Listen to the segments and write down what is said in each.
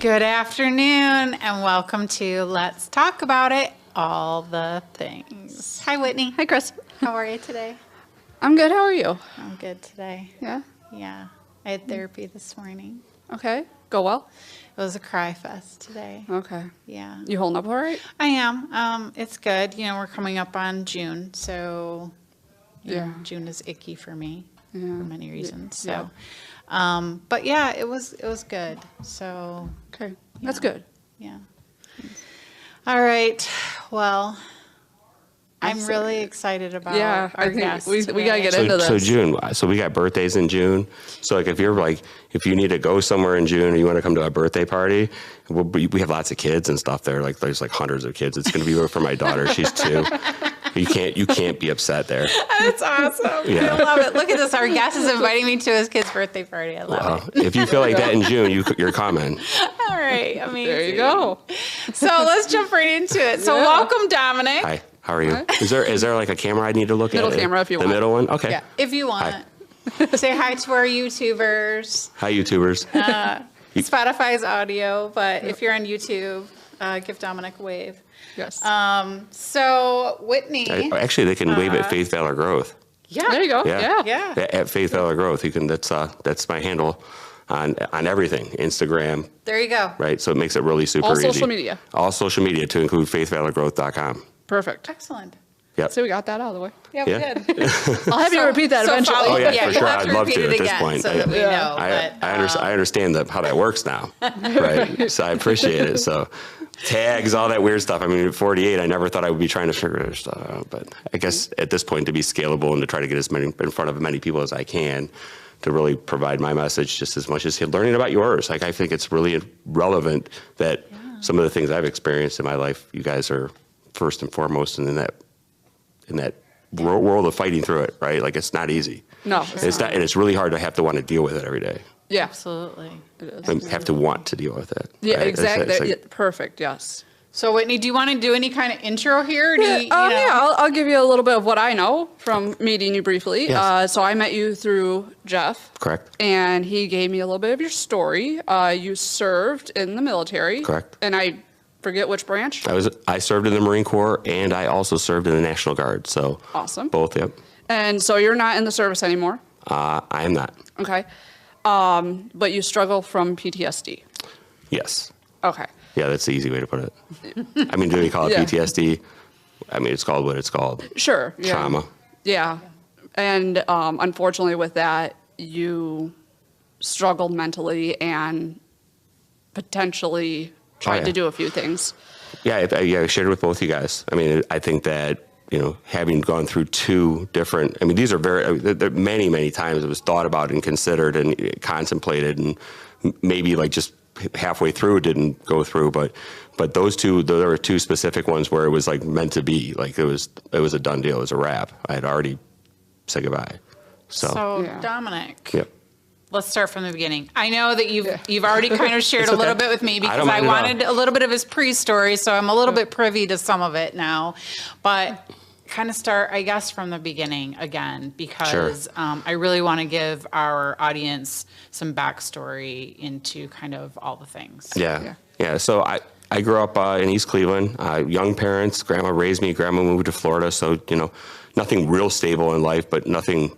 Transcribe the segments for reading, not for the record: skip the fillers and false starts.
Good afternoon and welcome to Let's Talk About It, All the Things. Hi, Whitney. Hi, Chris. How are you today? I'm good. How are you? I'm good today. Yeah? Yeah. I had therapy this morning. Okay. Go well? It was a cry fest today. Okay. Yeah. You holding up all right? I am. It's good. You know, we're coming up on June, so you know, June is icky for me for many reasons. Yeah. So, but yeah, it was good. So, Okay. That's good. yeah. All right. Well, I'm really excited about our guest. We got to get So, into this. so June, so we got birthdays in June. So like if you need to go somewhere in June or you want to come to a birthday party, we have lots of kids and stuff there. Like there's like hundreds of kids. It's going to be for my daughter. She's 2. You can't be upset there. That's awesome. Yeah. I love it. Look at this. Our guest is inviting me to his kid's birthday party. I love it. If you feel like that in June, you're coming. All right. Amazing. There you go. So let's jump right into it. So welcome, Dominic. Hi. How are you? Is there like a camera I need to look Middle at? camera if you want. The middle one? Okay. Yeah, if you want. Say hi to our YouTubers. Hi, YouTubers. Spotify's audio, but if you're on YouTube, give Dominic a wave. Yes. So Whitney. Actually, they can wave at Faith Valor Growth. Yeah. There you go. Yeah. Yeah. At Faith Valor Growth. You can. That's my handle on everything. Instagram. There you go. Right. So it makes it really super easy. All social media. All social media to include faithvalorgrowth.com. Perfect. Excellent. Yep. So we got that out of the way. Yeah, Yeah. we did. I'll have you repeat that eventually. Oh, yeah, for we'll sure. have I'd love repeat to it at this again point. so that we know. I understand how that works now. Right. So I appreciate it. So tags, all that weird stuff. I mean, at 48, I never thought I would be trying to figure this stuff out. But I guess at this point, to be scalable and to try to get as many in front of many people as I can, to really provide my message just as much as learning about yours. Like, I think it's really relevant that some of the things I've experienced in my life, you guys are first and foremost in that world of fighting through it, right? Like, it's not easy. No. It's not, and it's really hard to have to want to deal with it every day. Yeah. Absolutely. It is. And have to want to deal with it. Yeah, right? exactly. It's like- Yeah, perfect. Yes. So Whitney, do you want to do any kind of intro here? Or do you know? Yeah, I'll give you a little bit of what I know from meeting you briefly. Yes. So I met you through Jeff. Correct. And he gave me a little bit of your story. You served in the military. Correct. And I forget which branch. I served in the Marine Corps, and I also served in the National Guard. So Awesome. both, yep. And so you're not in the service anymore. I am not. Okay. But you struggle from PTSD. Yes. Okay. Yeah, that's the easy way to put it. I mean, do we call it Yeah. PTSD? I mean, it's called what it's called. Sure. Yeah. Trauma. Yeah. And unfortunately with that, you struggled mentally and potentially tried to do a few things. Yeah, I shared it with both you guys. I mean, I think that, having gone through 2 different, I mean, these are many, many times it was thought about and considered and contemplated, and maybe like just halfway through it didn't go through, but there were 2 specific ones where it was like meant to be. Like it was a done deal. It was a wrap. I had already said goodbye. So Dominic. Yep. Let's start from the beginning. I know that you've already kind of shared It's a little okay. bit with me because don't I mind at all. wanted a little bit of his pre-story, so I'm a little bit privy to some of it now. But kind of start, I guess, from the beginning again, because I really want to give our audience some backstory into kind of all the things. Yeah. So I grew up in East Cleveland. Young parents. Grandma raised me. Grandma moved to Florida. So, nothing real stable in life, but nothing,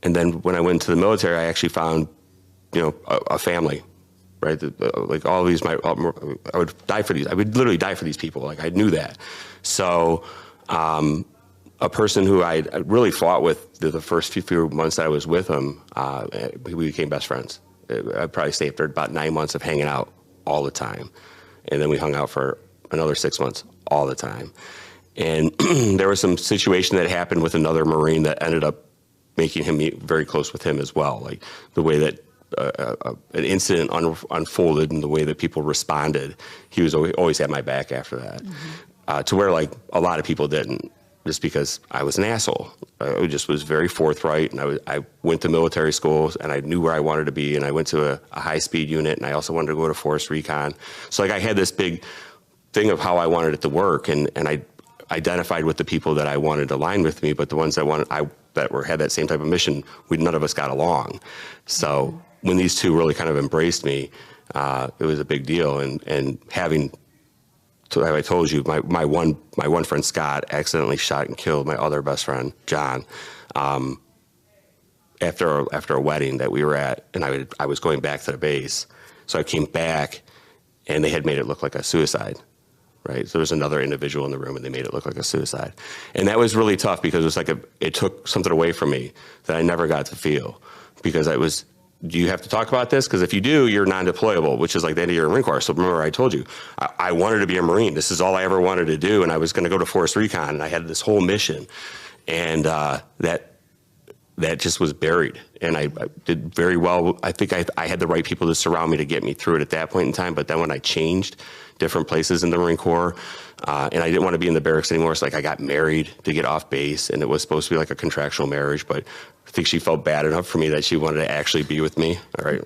And then when I went to the military, I actually found, a family, right? Like all of these, I would die for these. I would literally die for these people. Like I knew that. So a person who I really fought with the first few months that I was with him, we became best friends. I'd probably stay after about 9 months of hanging out all the time. And then we hung out for another 6 months all the time. And there was some situation that happened with another Marine that ended up making him very close with him as well. Like the way that an incident unfolded and the way that people responded, he was always had my back after that. Mm-hmm. To where like a lot of people didn't, just because I was an asshole. I just was very forthright, and I went to military school, and I knew where I wanted to be, and I went to a high-speed unit, and I also wanted to go to Force Recon. So like I had this big thing of how I wanted it to work, and I identified with the people that I wanted to align with me, but the ones that that had that same type of mission, none of us got along. So when these two really kind of embraced me, it was a big deal. And having, as I told you, my one friend Scott accidentally shot and killed my other best friend John, after a wedding that we were at, and I was going back to the base. So I came back, and they had made it look like a suicide. Right, so there was another individual in the room, and they made it look like a suicide, and that was really tough because it was like it took something away from me that I never got to feel, because do you have to talk about this? Because if you do, you're non-deployable, which is like the end of your Marine Corps. So remember, I told you I wanted to be a Marine. This is all I ever wanted to do, and I was going to go to Force Recon, and I had this whole mission, and that just was buried. And I did very well. I think I had the right people to surround me to get me through it at that point in time. But then when I changed different places in the Marine Corps, and I didn't want to be in the barracks anymore, it's like I got married to get off base, and it was supposed to be like a contractual marriage, but I think she felt bad enough for me that she wanted to actually be with me. All right.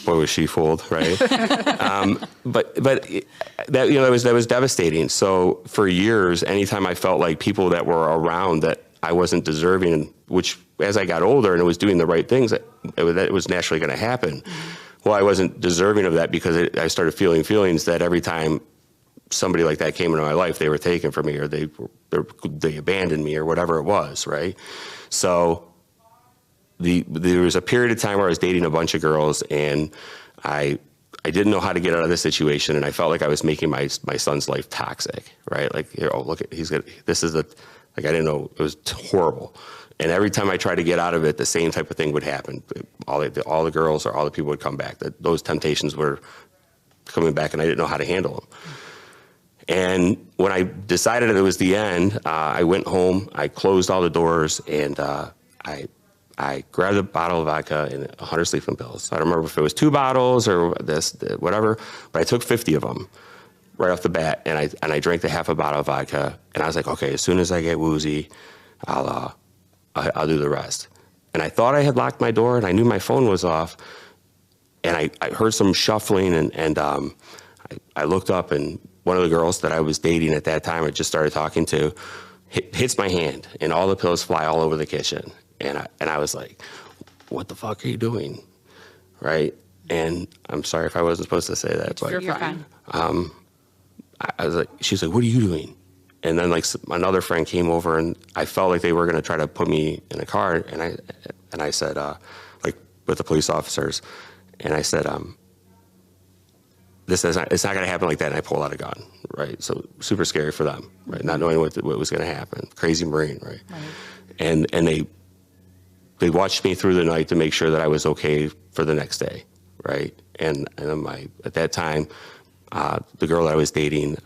Boy, was she fooled, right? But that was devastating. So for years, anytime I felt like people that were around that I wasn't deserving, which as I got older and it was doing the right things, that it was naturally going to happen. Well, I wasn't deserving of that because I started feeling feelings that every time somebody like that came into my life, they were taken from me, or they abandoned me, or whatever it was, right? So there was a period of time where I was dating a bunch of girls, and I didn't know how to get out of this situation, and I felt like I was making my son's life toxic, right? Like, look, I didn't know, it was horrible. And every time I tried to get out of it, the same type of thing would happen. All the girls or all the people would come back. Those temptations were coming back, and I didn't know how to handle them. And when I decided it was the end, I went home, I closed all the doors, and I grabbed a bottle of vodka and 100 sleeping pills. I don't remember if it was 2 bottles or whatever, but I took 50 of them right off the bat, and I drank the half a bottle of vodka, and I was like, okay, as soon as I get woozy, I'll do the rest. And I thought I had locked my door, and I knew my phone was off, and I heard some shuffling, and I looked up, and one of the girls that I was dating at that time, I just started talking to, hits my hand, and all the pills fly all over the kitchen. And I was like, what the fuck are you doing? Right? And I'm sorry if I wasn't supposed to say that, but You're fine. I was like, she's like, what are you doing? And then like another friend came over, and I felt like they were going to try to put me in a car. And I said, like with the police officers, and I said, it's not going to happen like that. And I pulled out a gun, right? So super scary for them, right? Not knowing what was going to happen. Crazy Marine, right? And they watched me through the night to make sure that I was okay for the next day, right? And then at that time, the girl that I was dating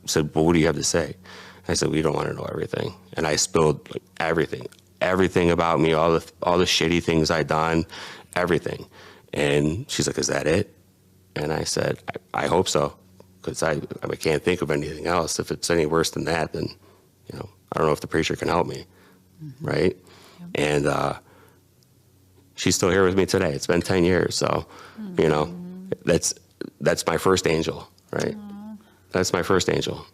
said, well, what do you have to say? I said, well, you don't want to know everything. And I spilled like everything about me, all the shitty things I'd done, everything. And she's like, is that it? And I said, I hope so, because I can't think of anything else. If it's any worse than that, then, I don't know if the preacher can help me, right? Yep. And she's still here with me today. It's been 10 years, so, that's my first angel, right? That's my first angel.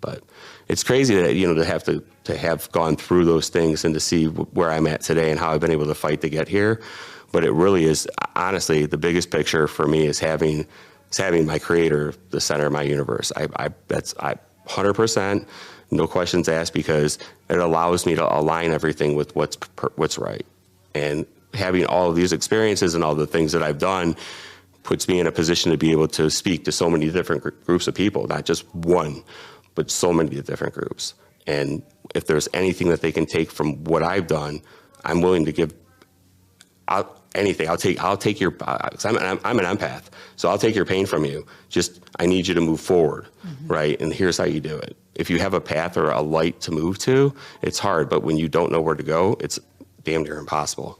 But it's crazy that, to have gone through those things and to see where I'm at today and how I've been able to fight to get here. But it really is, honestly, the biggest picture for me is having my Creator the center of my universe. That's 100%, no questions asked, because it allows me to align everything with what's right. And having all of these experiences and all the things that I've done puts me in a position to be able to speak to so many different groups of people, not just one, but so many different groups. And if there's anything that they can take from what I've done, I'm willing to give anything. I'll take your, cause I'm an empath, so I'll take your pain from you. Just, I need you to move forward, right? And here's how you do it. If you have a path or a light to move to, it's hard, but when you don't know where to go, it's damn near impossible.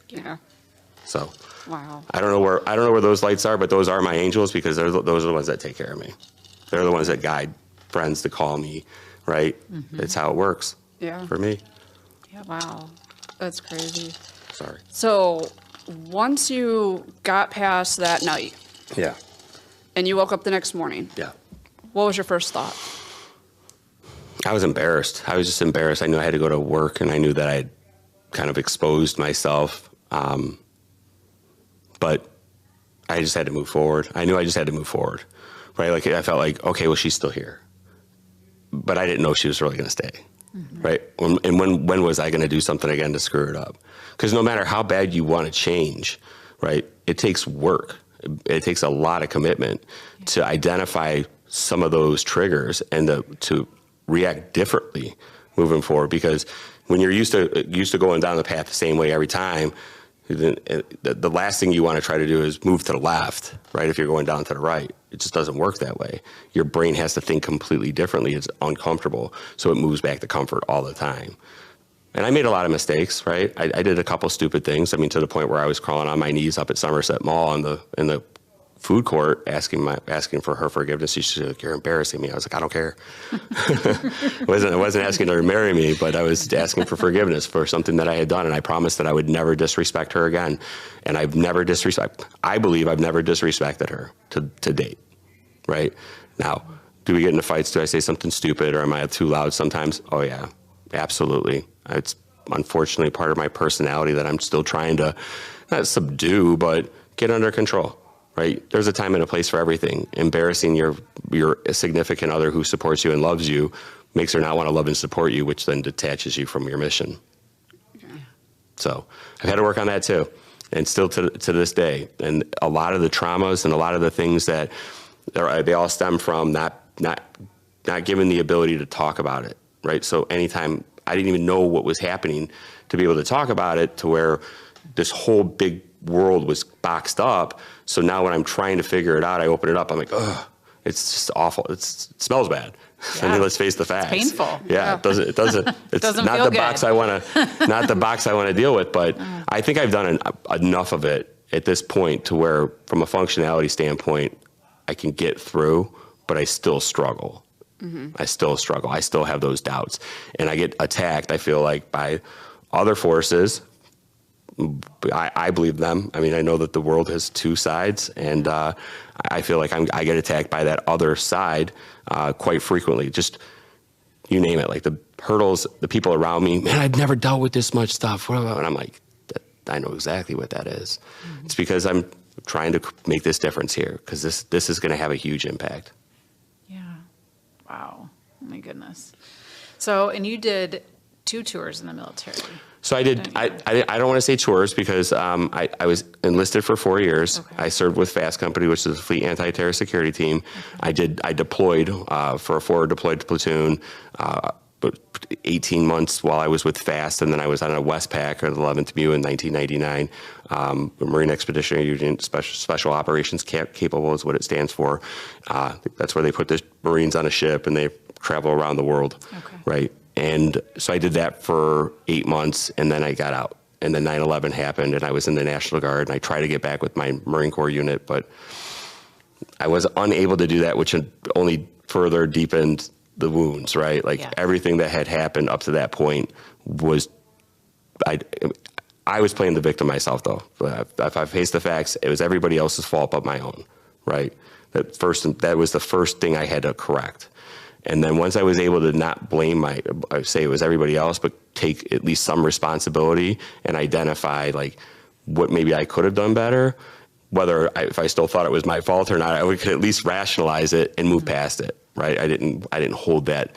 Yeah. So, wow. I don't know where those lights are, but those are my angels, because those are the ones that take care of me. They're the ones that guide friends to call me, right? That's how it works. Yeah. For me. Yeah. Wow. That's crazy. Sorry. So once you got past that night, Yeah. and you woke up the next morning, Yeah. what was your first thought? I was embarrassed. I was just embarrassed. I knew I had to go to work, and I knew that I had kind of exposed myself. But I just had to move forward. I knew I just had to move forward, right? Like I felt like, okay, well, she's still here, but I didn't know she was really going to stay, right? When was I going to do something again to screw it up? Because no matter how bad you want to change, right, it takes work. It takes a lot of commitment to identify some of those triggers and to react differently moving forward. Because when you're used to going down the path the same way every time, the last thing you want to try to do is move to the left, right? If you're going down to the right, it just doesn't work that way. Your brain has to think completely differently. It's uncomfortable, so it moves back to comfort all the time. And I made a lot of mistakes, right? I did a couple stupid things. I mean, to the point where I was crawling on my knees up at Somerset Mall in the food court asking for her forgiveness. She's like, "You're embarrassing me." I was like, "I don't care." I wasn't asking her to marry me, but I was asking for forgiveness for something that I had done, and I promised that I would never disrespect her again. And I believe I've never disrespected her to date, right? Now, do we get into fights? Do I say something stupid, or am I too loud sometimes? Oh yeah, absolutely. It's unfortunately part of my personality that I'm still trying to not subdue, but get under control. Right? There's a time and a place for everything. Embarrassing your significant other who supports you and loves you makes her not want to love and support you, which then detaches you from your mission. Yeah. So I've had to work on that too, and still to this day. And a lot of the traumas and a lot of the things that they all stem from not given the ability to talk about it. Right? So anytime I didn't even know what was happening to be able to talk about it, to where this whole big world was boxed up. So now when I'm trying to figure it out, I open it up. I'm like, ugh, it's just awful. It smells bad. Yeah. I mean, let's face the facts. It's painful. Yeah. It doesn't. It's doesn't not feel the good. box I want to. Not the box I want to deal with. But I think I've done enough of it at this point to where, from a functionality standpoint, I can get through. But I still struggle. I still struggle. I still have those doubts, and I get attacked. I feel like by other forces. I believe them. I mean, I know that the world has two sides, and I feel like I get attacked by that other side quite frequently. Just, you name it, like the hurdles, the people around me, man, I've never dealt with this much stuff. And I'm like, I know exactly what that is. It's because I'm trying to make this difference here, because this is going to have a huge impact. Yeah. Wow. Oh my goodness. So, and you did 2 tours in the military. So I did. I don't want to say tours, because I was enlisted for 4 years. Okay. I served with FAST Company, which is a fleet anti-terror security team. Okay. I deployed for a forward deployed platoon, 18 months while I was with FAST, and then I was on a Westpac or the 11th MU in 1999. Marine Expeditionary Unit Special Operations Capable is what it stands for. That's where they put the Marines on a ship and they travel around the world. Okay. Right. And so I did that for 8 months, and then I got out. And then 9/11 happened, and I was in the National Guard, and I tried to get back with my Marine Corps unit, but I was unable to do that, which only further deepened the wounds, right? Like everything that had happened up to that point was, I was playing the victim myself, though. If I face the facts, it was everybody else's fault but my own, right? That was the first thing I had to correct. And then once I was able to not blame I say it was everybody else, but take at least some responsibility and identify like what maybe I could have done better, if I still thought it was my fault or not, I could at least rationalize it and move past it, right? I didn't hold that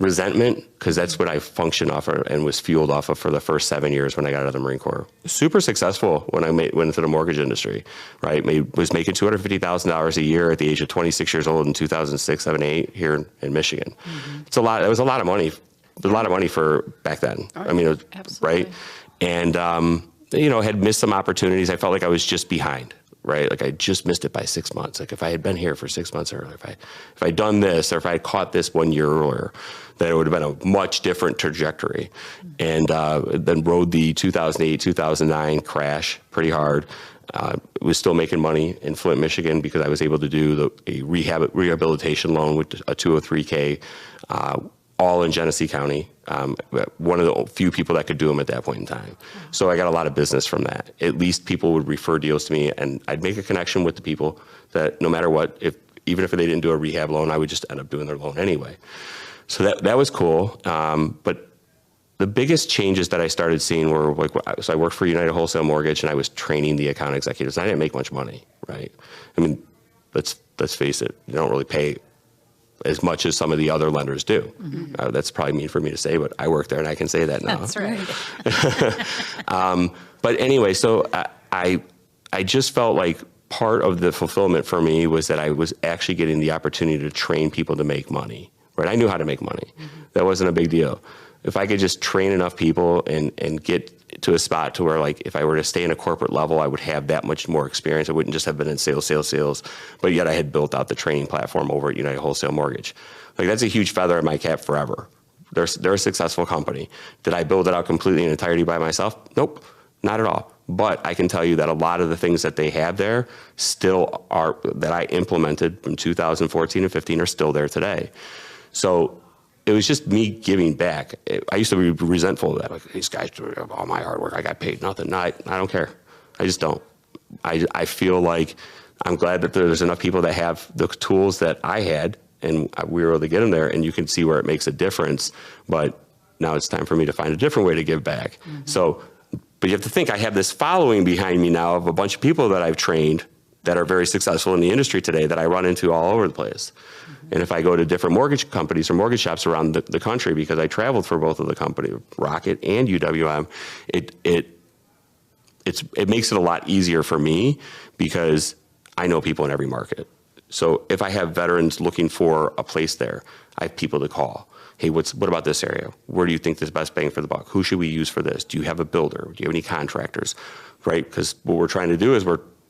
resentment, because that's what I functioned off of and was fueled off of for the first 7 years when I got out of the Marine Corps. Super successful when I went into the mortgage industry, right? Was making $250,000 a year at the age of 26 years old in 2006, 7, 8 here in Michigan. Mm-hmm. It's a lot. It was a lot of money. A lot of money for back then. Oh, I mean, it was, absolutely. Right? And, had missed some opportunities. I felt like I was just behind. Right? Like I just missed it by 6 months. Like if I had been here for 6 months earlier, if I'd done this, or if I had caught this 1 year earlier, then it would have been a much different trajectory. And then rode the 2008, 2009 crash pretty hard. Was still making money in Flint, Michigan, because I was able to do a rehabilitation loan with a 203K, all in Genesee County. One of the few people that could do them at that point in time. So I got a lot of business from that. At least people would refer deals to me, and I'd make a connection with the people that no matter what, even if they didn't do a rehab loan, I would just end up doing their loan anyway. So that was cool. But the biggest changes that I started seeing were like, so I worked for United Wholesale Mortgage, and I was training the account executives. I didn't make much money, right? I mean, let's face it, you don't really pay as much as some of the other lenders do. Mm-hmm. That's probably mean for me to say, but I work there and I can say that now. That's right. But anyway, so I just felt like part of the fulfillment for me was that I was actually getting the opportunity to train people to make money, right? I knew how to make money. Mm-hmm. That wasn't a big deal. If I could just train enough people and get to a spot to where, like, if I were to stay in a corporate level, I would have that much more experience. I wouldn't just have been in sales, but yet I had built out the training platform over at United Wholesale Mortgage. Like, that's a huge feather in my cap forever. They're a successful company. Did I build it out completely in entirety by myself? Nope, not at all. But I can tell you that a lot of the things that they have there still are, that I implemented from 2014 and 15 are still there today. So it was just me giving back. I used to be resentful of that. Like, these guys do all my hard work. I got paid nothing. No, I don't care. I just don't. I feel like I'm glad that there's enough people that have the tools that I had, and we were able to get them there, and you can see where it makes a difference. But now it's time for me to find a different way to give back. Mm-hmm. So, but you have to think, I have this following behind me now of a bunch of people that I've trained that are very successful in the industry today that I run into all over the place. Mm-hmm. And if I go to different mortgage companies or mortgage shops around the country, because I traveled for both of the company, Rocket and UWM, it makes it a lot easier for me because I know people in every market. So if I have veterans looking for a place there, I have people to call. Hey, what about this area? Where do you think is best bang for the buck? Who should we use for this? Do you have a builder? Do you have any contractors? Right? Because what we're trying to do is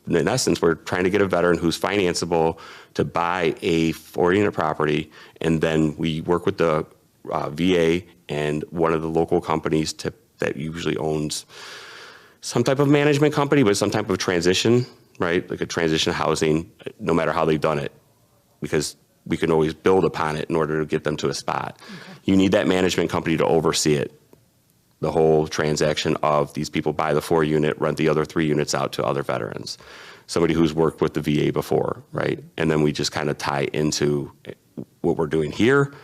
in essence, we're trying to get a veteran who's financeable to buy a 4-unit property, and then we work with the VA and one of the local companies that usually owns some type of management company, but some type of transition, right? Like a transition housing, no matter how they've done it, because we can always build upon it in order to get them to a spot. Okay. You need that management company to oversee it. The whole transaction of these people buy the 4-unit, rent the other 3 units out to other veterans. Somebody who's worked with the VA before, right? And then we just kind of tie into what we're doing here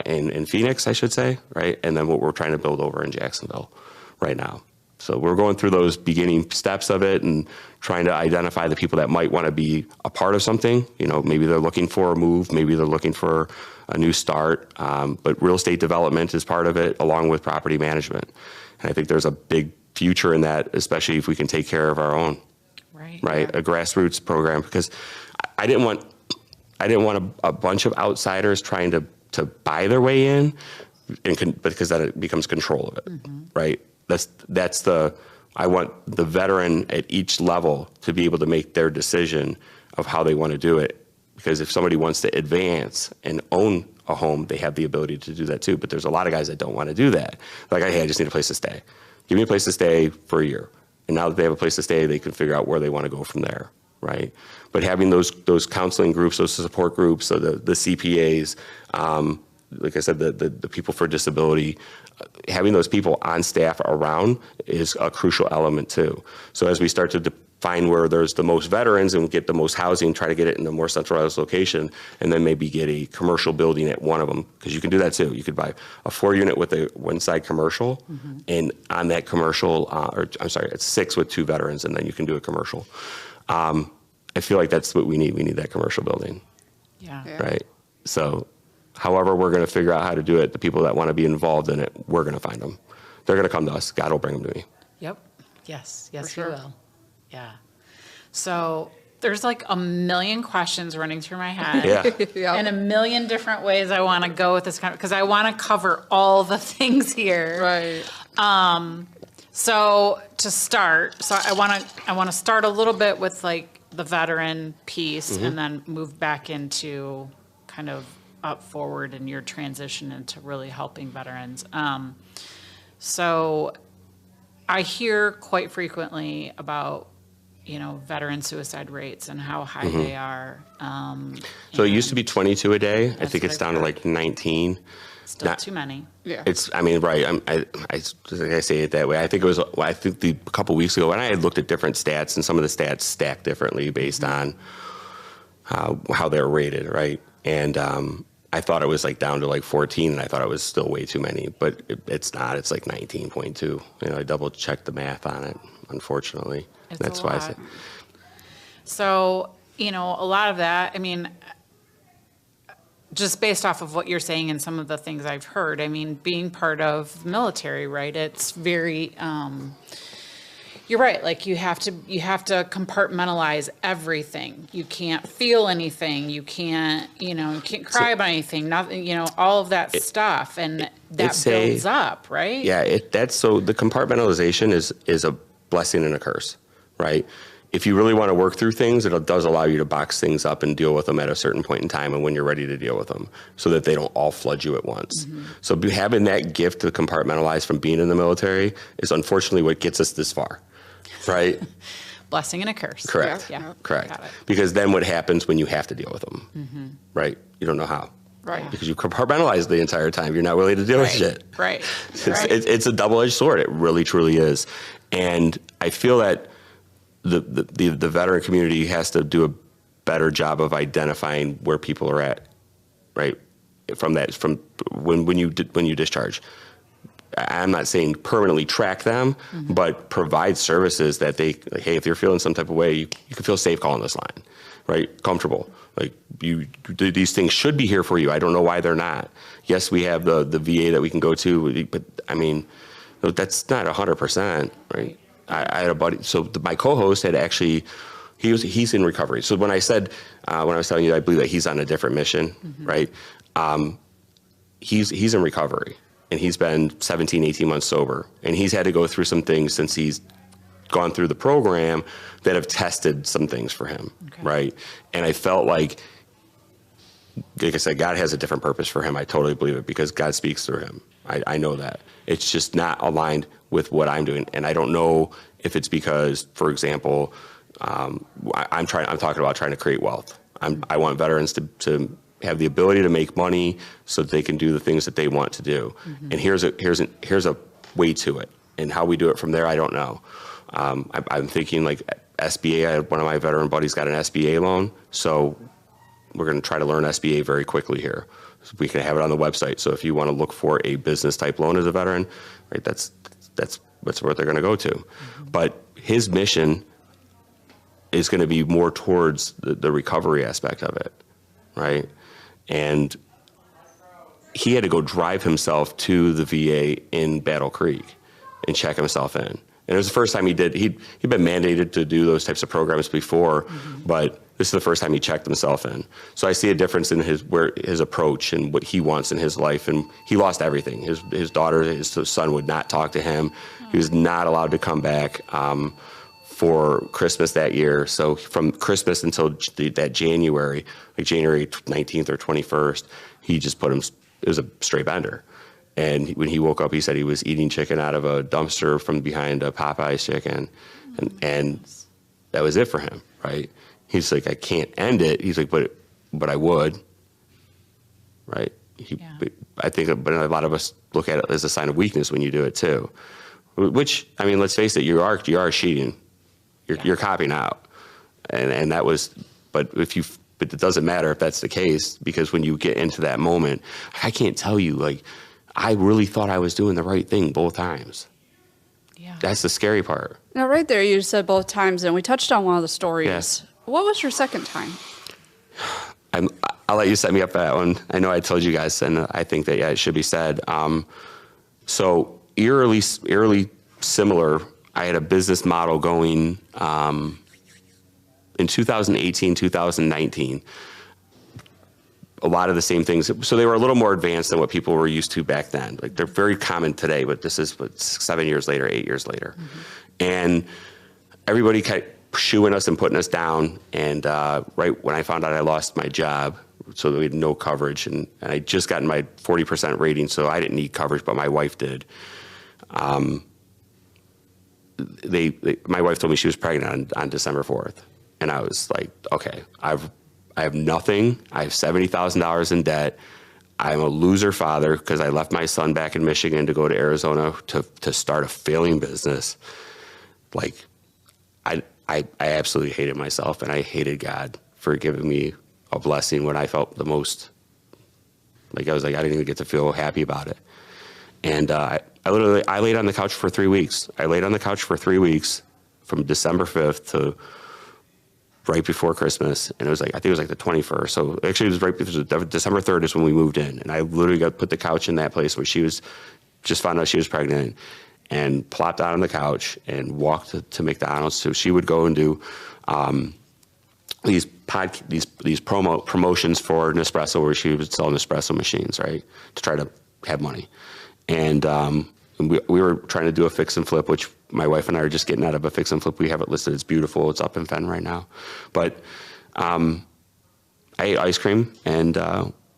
in Phoenix, I should say, right? And then what we're trying to build over in Jacksonville right now. So we're going through those beginning steps of it and trying to identify the people that might want to be a part of something. You know, maybe they're looking for a move, maybe they're looking for a new start, but real estate development is part of it, along with property management. And I think there's a big future in that, especially if we can take care of our own. Right, yeah. A grassroots program, because I didn't want a bunch of outsiders trying to buy their way in, because then it becomes control of it. Mm-hmm. Right. I want the veteran at each level to be able to make their decision of how they want to do it. Because if somebody wants to advance and own a home, they have the ability to do that too. But there's a lot of guys that don't want to do that. Like, hey, I just need a place to stay. Give me a place to stay for a year. And now that they have a place to stay, they can figure out where they want to go from there, right? But having those counseling groups, those support groups, so the CPAs, like I said, the people for disability, having those people on staff around is a crucial element too. So as we start to find where there's the most veterans and get the most housing, try to get it in a more centralized location, and then maybe get a commercial building at one of them, because you can do that too. You could buy a 4-unit with a one-side commercial, mm-hmm. and on that commercial, it's 6 with 2 veterans, and then you can do a commercial. I feel like that's what we need. We need that commercial building. Yeah. Right? So however we're going to figure out how to do it, the people that want to be involved in it, we're going to find them. They're going to come to us. God will bring them to me. Yep. Yes, For He sure. will. Yeah. So there's like a million questions running through my head. Yeah. Yep. And a million different ways I want to go with this, because I want to cover all the things here. Right. So to start, I want to start a little bit with like the veteran piece, mm-hmm. and then move back into kind of up forward in your transition into really helping veterans. So I hear quite frequently about, veteran suicide rates and how high mm-hmm. they are. So it used to be 22 a day. I think it's down to like 19. Still too many. Yeah. Right. I say it that way. I think a couple weeks ago, when I had looked at different stats, and some of the stats stack differently based mm-hmm. on how they're rated, right? And I thought it was like down to like 14, and I thought it was still way too many, but it's not. It's like 19.2. You know, I double checked the math on it, unfortunately. It's That's a why I lot. said, So, you know, a lot of that, I mean, just based off of what you're saying and some of the things I've heard, I mean, being part of the military, right? It's very, you're right. Like you have to compartmentalize everything. You can't feel anything. You can't cry about anything. Nothing. You know, all of that stuff, and that builds up, right? Yeah. So the compartmentalization is a blessing and a curse, right? If you really want to work through things, it does allow you to box things up and deal with them at a certain point in time and when you're ready to deal with them so that they don't all flood you at once. Mm-hmm. So having that gift to compartmentalize from being in the military is unfortunately what gets us this far, right? Blessing and a curse. Correct. Yeah. Correct. Because then what happens when you have to deal with them, right? You don't know how. Right. Because you compartmentalize the entire time. You're not willing to deal with shit. Right. It's a double-edged sword. It really, truly is. And I feel that the veteran community has to do a better job of identifying where people are at, right? From when you discharge. I'm not saying permanently track them, but provide services that hey, if you're feeling some type of way, you can feel safe calling this line, right? Comfortable. Like these things should be here for you. I don't know why they're not. Yes, we have the VA that we can go to, but I mean, that's not 100%, right? I had a buddy. So my co-host had actually, he's in recovery. So when I said, when I was telling you, I believe that he's on a different mission, right? He's in recovery, and he's been 17, 18 months sober, and he's had to go through some things since he's gone through the program that have tested some things for him, right? And I felt like I said, God has a different purpose for him. I totally believe it because God speaks through him. I know that. It's just not aligned with what I'm doing. And I don't know if it's because, for example, I'm talking about trying to create wealth. I want veterans to have the ability to make money so that they can do the things that they want to do. Mm-hmm. And here's a way to it. And how we do it from there, I don't know. I'm thinking like SBA. One of my veteran buddies got an SBA loan, so we're going to try to learn SBA very quickly here. So we can have it on the website. So if you want to look for a business type loan as a veteran, right, that's where they're going to go to. Mm-hmm. But his mission is going to be more towards the recovery aspect of it, right? And he had to go drive himself to the VA in Battle Creek and check himself in. And it was the first time he did. He'd been mandated to do those types of programs before, but this is the first time he checked himself in. So I see a difference in his approach and what he wants in his life. And he lost everything. His daughter, his son would not talk to him. He was not allowed to come back for Christmas that year. So from Christmas until that January, like January 19th or 21st, he just put him. It was a straight bender. And when he woke up, he said he was eating chicken out of a dumpster from behind a Popeye's chicken. And that was it for him, right? He's like, I can't end it. He's like, but I would, right? I think, but a lot of us look at it as a sign of weakness when you do it too. Which, I mean, let's face it, you are cheating. You're copying out, and that was. But it doesn't matter if that's the case, because when you get into that moment, I can't tell you, like, I really thought I was doing the right thing both times. Yeah, that's the scary part. Now, right there, you said both times, and we touched on one of the stories. Yes. What was your second time? I'll let you set me up for that one. I know I told you guys, and I think that it should be said. So eerily similar. I had a business model going in 2018, 2019. A lot of the same things. So they were a little more advanced than what people were used to back then. Like, they're very common today, but this is 7 years later, 8 years later. Mm-hmm. And everybody kept shooing us and putting us down. And right when I found out I lost my job, so that we had no coverage, and I just gotten my 40% rating, so I didn't need coverage, but my wife did. My wife told me she was pregnant on December 4th. And I was like, okay, I have nothing. I have $70,000 in debt. I'm a loser father because I left my son back in Michigan to go to Arizona to start a failing business. Like, I absolutely hated myself, and I hated God for giving me a blessing when I felt the most Like I was like, I didn't even get to feel happy about it. And I laid on the couch for 3 weeks. I laid on the couch for 3 weeks from December 5th to right before Christmas. And it was like, I think it was like the 21st. So actually it was right before December 3rd is when we moved in. And I literally put the couch in that place where she was, just found out she was pregnant, and plopped out on the couch and walked to McDonald's. So she would go and do these promotions for Nespresso, where she would sell Nespresso machines, right, to try to have money. And we were trying to do a fix and flip, which my wife and I are just getting out of a fix and flip. We have it listed. It's beautiful. It's up in Fenn right now. But I ate ice cream and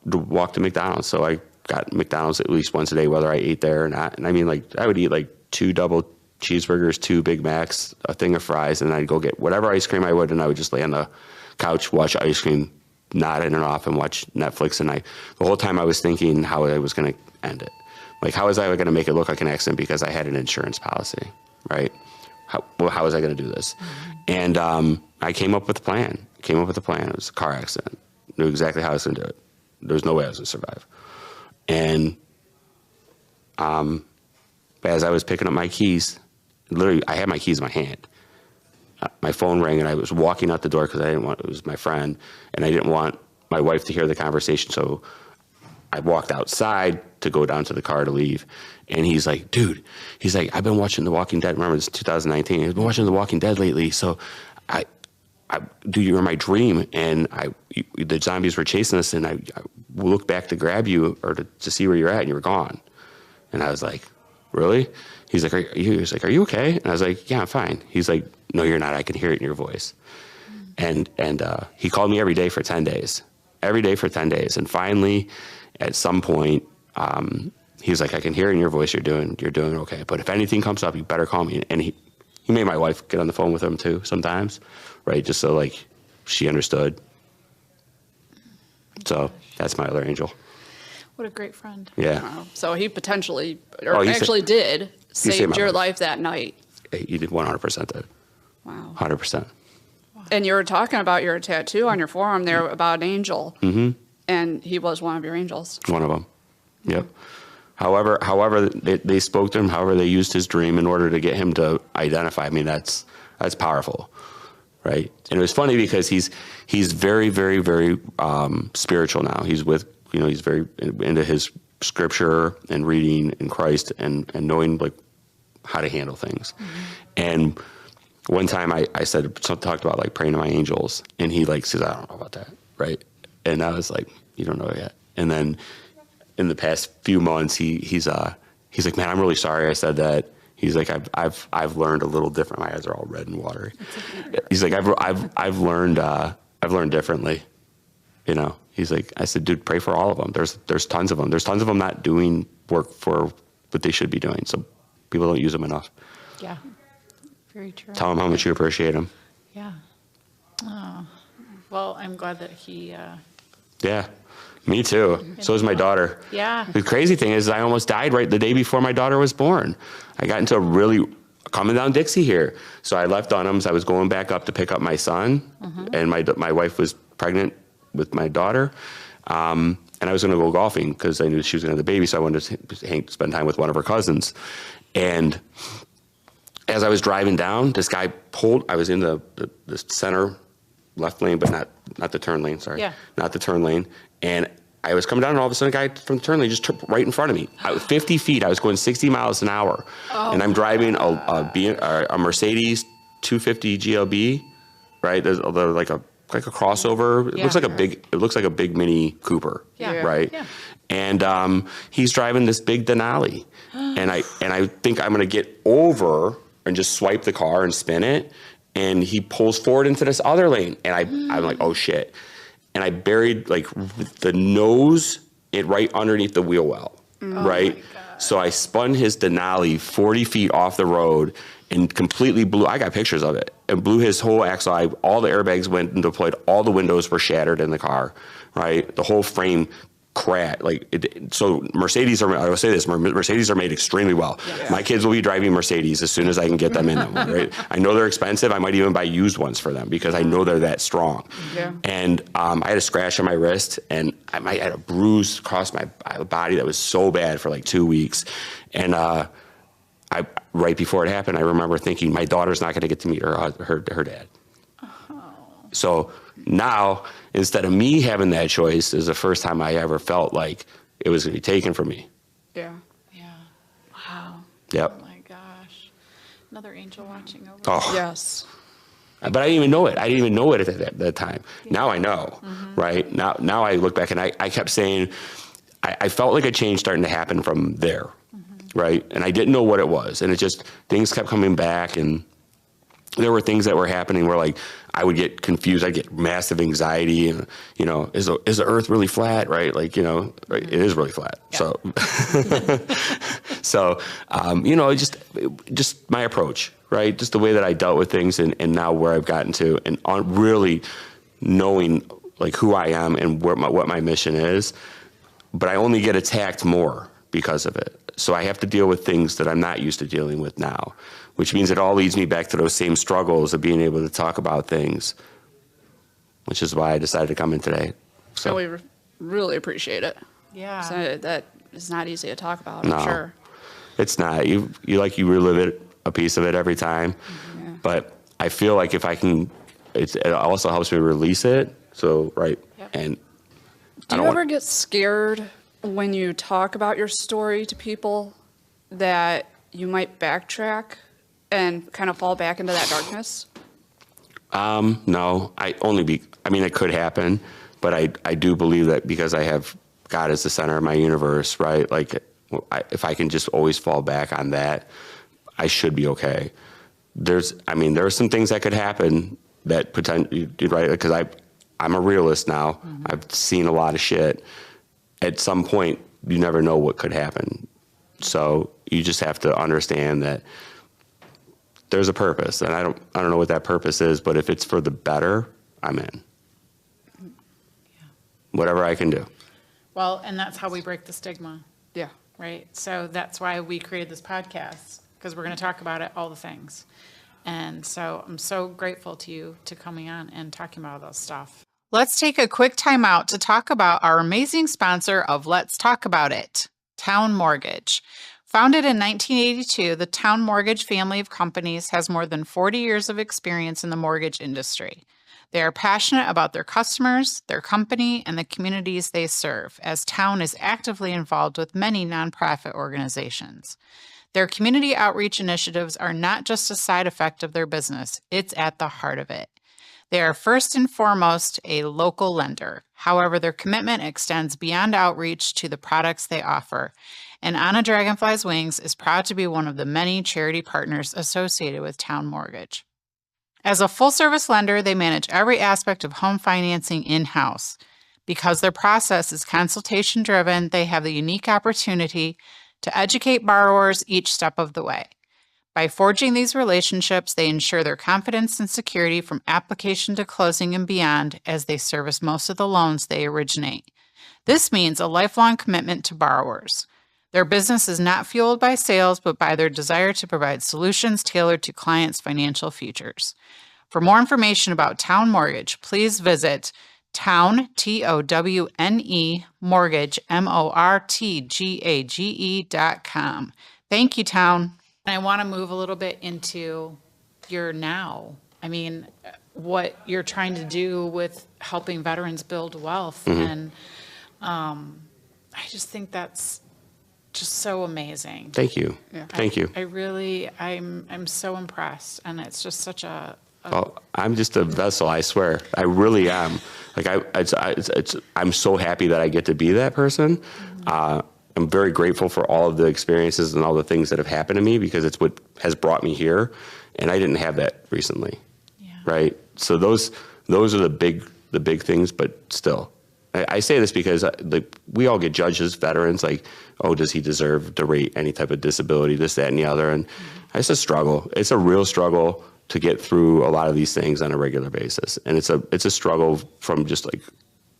walked to McDonald's. So I got McDonald's at least once a day, whether I ate there or not. And I mean, like, I would eat like 2 double cheeseburgers, 2 Big Macs, a thing of fries, and I'd go get whatever ice cream I would, and I would just lay on the couch, watch ice cream, nod in and off, and watch Netflix. And the whole time I was thinking how I was going to end it. Like, how was I going to make it look like an accident because I had an insurance policy, right? How was I going to do this? And I came up with a plan. It was a car accident. Knew exactly how I was going to do it. There was no way I was going to survive. And as I was picking up my keys, literally, I had my keys in my hand. My phone rang, and I was walking out the door because it was my friend, and I didn't want my wife to hear the conversation. So I walked outside to go down to the car to leave. And he's like, dude, I've been watching The Walking Dead. Remember, this is 2019. I've been watching The Walking Dead lately. So dude, you were my dream. And the zombies were chasing us, and I looked back to grab you or to see where you're at, and you were gone. And I was like, really? He's like, are you okay? And I was like, yeah, I'm fine. He's like, no, you're not. I can hear it in your voice. And he called me every day for 10 days. Every day for 10 days. And finally, at some point, he was like, I can hear it in your voice. You're doing okay. But if anything comes up, you better call me. And he made my wife get on the phone with him too sometimes, right? Just so like she understood. So that's my other angel. What a great friend. Yeah. Wow. So he potentially, did, saved your life that night. He did 100% did. Wow. 100%. And you were talking about your tattoo on your forearm there about an angel. Mm-hmm. And he was one of your angels. One of them. Yep. However they spoke to him, however they used his dream in order to get him to identify. I mean, that's powerful, right? And it was funny because he's very, very, very spiritual now. He's very into his scripture and reading in Christ and knowing like how to handle things. Mm-hmm. And one time I talked about like praying to my angels, and he like says, I don't know about that, right? And I was like, you don't know yet. And then in the past few months, he's like, man, I'm really sorry I said that. He's like, I've learned a little different. My eyes are all red and watery. He's like, I've learned differently. You know, he's like, I said, dude, pray for all of them. There's tons of them. There's tons of them not doing work for what they should be doing. So people don't use them enough. Yeah. Very true. Tell them how much you appreciate them. Yeah. Oh. Well, I'm glad that he. Yeah. Me too. So is my daughter. Yeah. The crazy thing is I almost died right the day before my daughter was born. I got into a really coming down Dixie here. So I left Dunham's. I was going back up to pick up my son, and my wife was pregnant with my daughter. And I was going to go golfing because I knew she was going to have the baby. So I wanted to spend time with one of her cousins. And as I was driving down, this guy I was in the center left lane, but not the turn lane. Sorry. Yeah. Not the turn lane. And I was coming down, and all of a sudden, a guy from the turn lane just tripped right in front of me. 50 feet. I was going 60 miles an hour, and I'm driving a Mercedes 250 GLB. Right. There's like a crossover. It looks like a big Mini Cooper. Yeah. Right. Yeah. And he's driving this big Denali, and I think I'm going to get over and just swipe the car and spin it. And he pulls forward into this other lane, and I'm like, oh shit. And I buried like the nose right underneath the wheel well, right? So I spun his Denali 40 feet off the road and completely blew, I got pictures of it, and blew his whole axle. All the airbags went and deployed. All the windows were shattered in the car, right? The whole frame crash. So Mercedes I will say this, Mercedes are made extremely well. Yeah. My kids will be driving Mercedes as soon as I can get them in them, right? I know they're expensive. I might even buy used ones for them because I know they're that strong. Yeah. And I had a scratch on my wrist, and I had a bruise across my body that was so bad for like 2 weeks. And right before it happened, I remember thinking, my daughter's not going to get to meet her dad. Oh. So now, instead of me having that choice, is the first time I ever felt like it was going to be taken from me. Yeah. Yeah. Wow. Yep. Oh my gosh. Another angel watching over. Oh. Yes. But I didn't even know it. I didn't even know it at that time. Yeah. Now I know, right? Now I look back, and I kept saying, I felt like a change starting to happen from there, right? And I didn't know what it was. And it just, things kept coming back, and there were things that were happening where, like, I would get confused. I'd get massive anxiety, and, is the earth really flat, right? Like, right, it is really flat. Yeah. So, just my approach, right? Just the way that I dealt with things, and now where I've gotten to, and on really knowing, like, who I am and what my mission is. But I only get attacked more because of it. So I have to deal with things that I'm not used to dealing with now, which means it all leads me back to those same struggles of being able to talk about things, which is why I decided to come in today. So we really appreciate it. Yeah. So that is not easy to talk about, no, I'm sure. It's not. You relive it, a piece of it every time. Yeah. But I feel like if I can, it also helps me release it. So, right. Yep. And do you ever get scared when you talk about your story to people that you might backtrack and kind of fall back into that darkness? No, it could happen, but I do believe that because I have God as the center of my universe, right? Like, if I can just always fall back on that, I should be okay. There are some things that could happen that potentially, right? Because I'm a realist now. I've seen a lot of shit. At some point, you never know what could happen. So you just have to understand that there's a purpose, and I don't know what that purpose is, but if it's for the better, I'm in. Yeah. Whatever I can do. Well, and that's how we break the stigma. Yeah. Right? So that's why we created this podcast, because we're going to talk about all the things. And so I'm so grateful to you to coming on and talking about all those stuff. Let's take a quick time out to talk about our amazing sponsor of Let's Talk About It, Town Mortgage. Founded in 1982, the Town Mortgage family of companies has more than 40 years of experience in the mortgage industry. They are passionate about their customers, their company, and the communities they serve, as Town is actively involved with many nonprofit organizations. Their community outreach initiatives are not just a side effect of their business, it's at the heart of it. They are first and foremost a local lender. However, their commitment extends beyond outreach to the products they offer. And On a Dragonfly's Wings is proud to be one of the many charity partners associated with Town Mortgage. As a full-service lender, they manage every aspect of home financing in-house. Because their process is consultation-driven, they have the unique opportunity to educate borrowers each step of the way. By forging these relationships, they ensure their confidence and security from application to closing and beyond as they service most of the loans they originate. This means a lifelong commitment to borrowers. Their business is not fueled by sales, but by their desire to provide solutions tailored to clients' financial futures. For more information about Town Mortgage, please visit Town, Towne, Mortgage, MORTGAGE.com. Thank you, Town. I want to move a little bit into your now. I mean, what you're trying to do with helping veterans build wealth. And I just think that's just so amazing. Thank you. Yeah. Thank you. I'm so impressed. And it's just such a well, I'm just a vessel, I swear. I really am. Like, I'm so happy that I get to be that person. I'm very grateful for all of the experiences and all the things that have happened to me, because it's what has brought me here, and I didn't have that recently, right? So those are the big things, but still. I say this because we all get judged as veterans, like, oh, does he deserve to rate any type of disability, this, that, and the other, and it's a struggle. It's a real struggle to get through a lot of these things on a regular basis, and it's a struggle from just like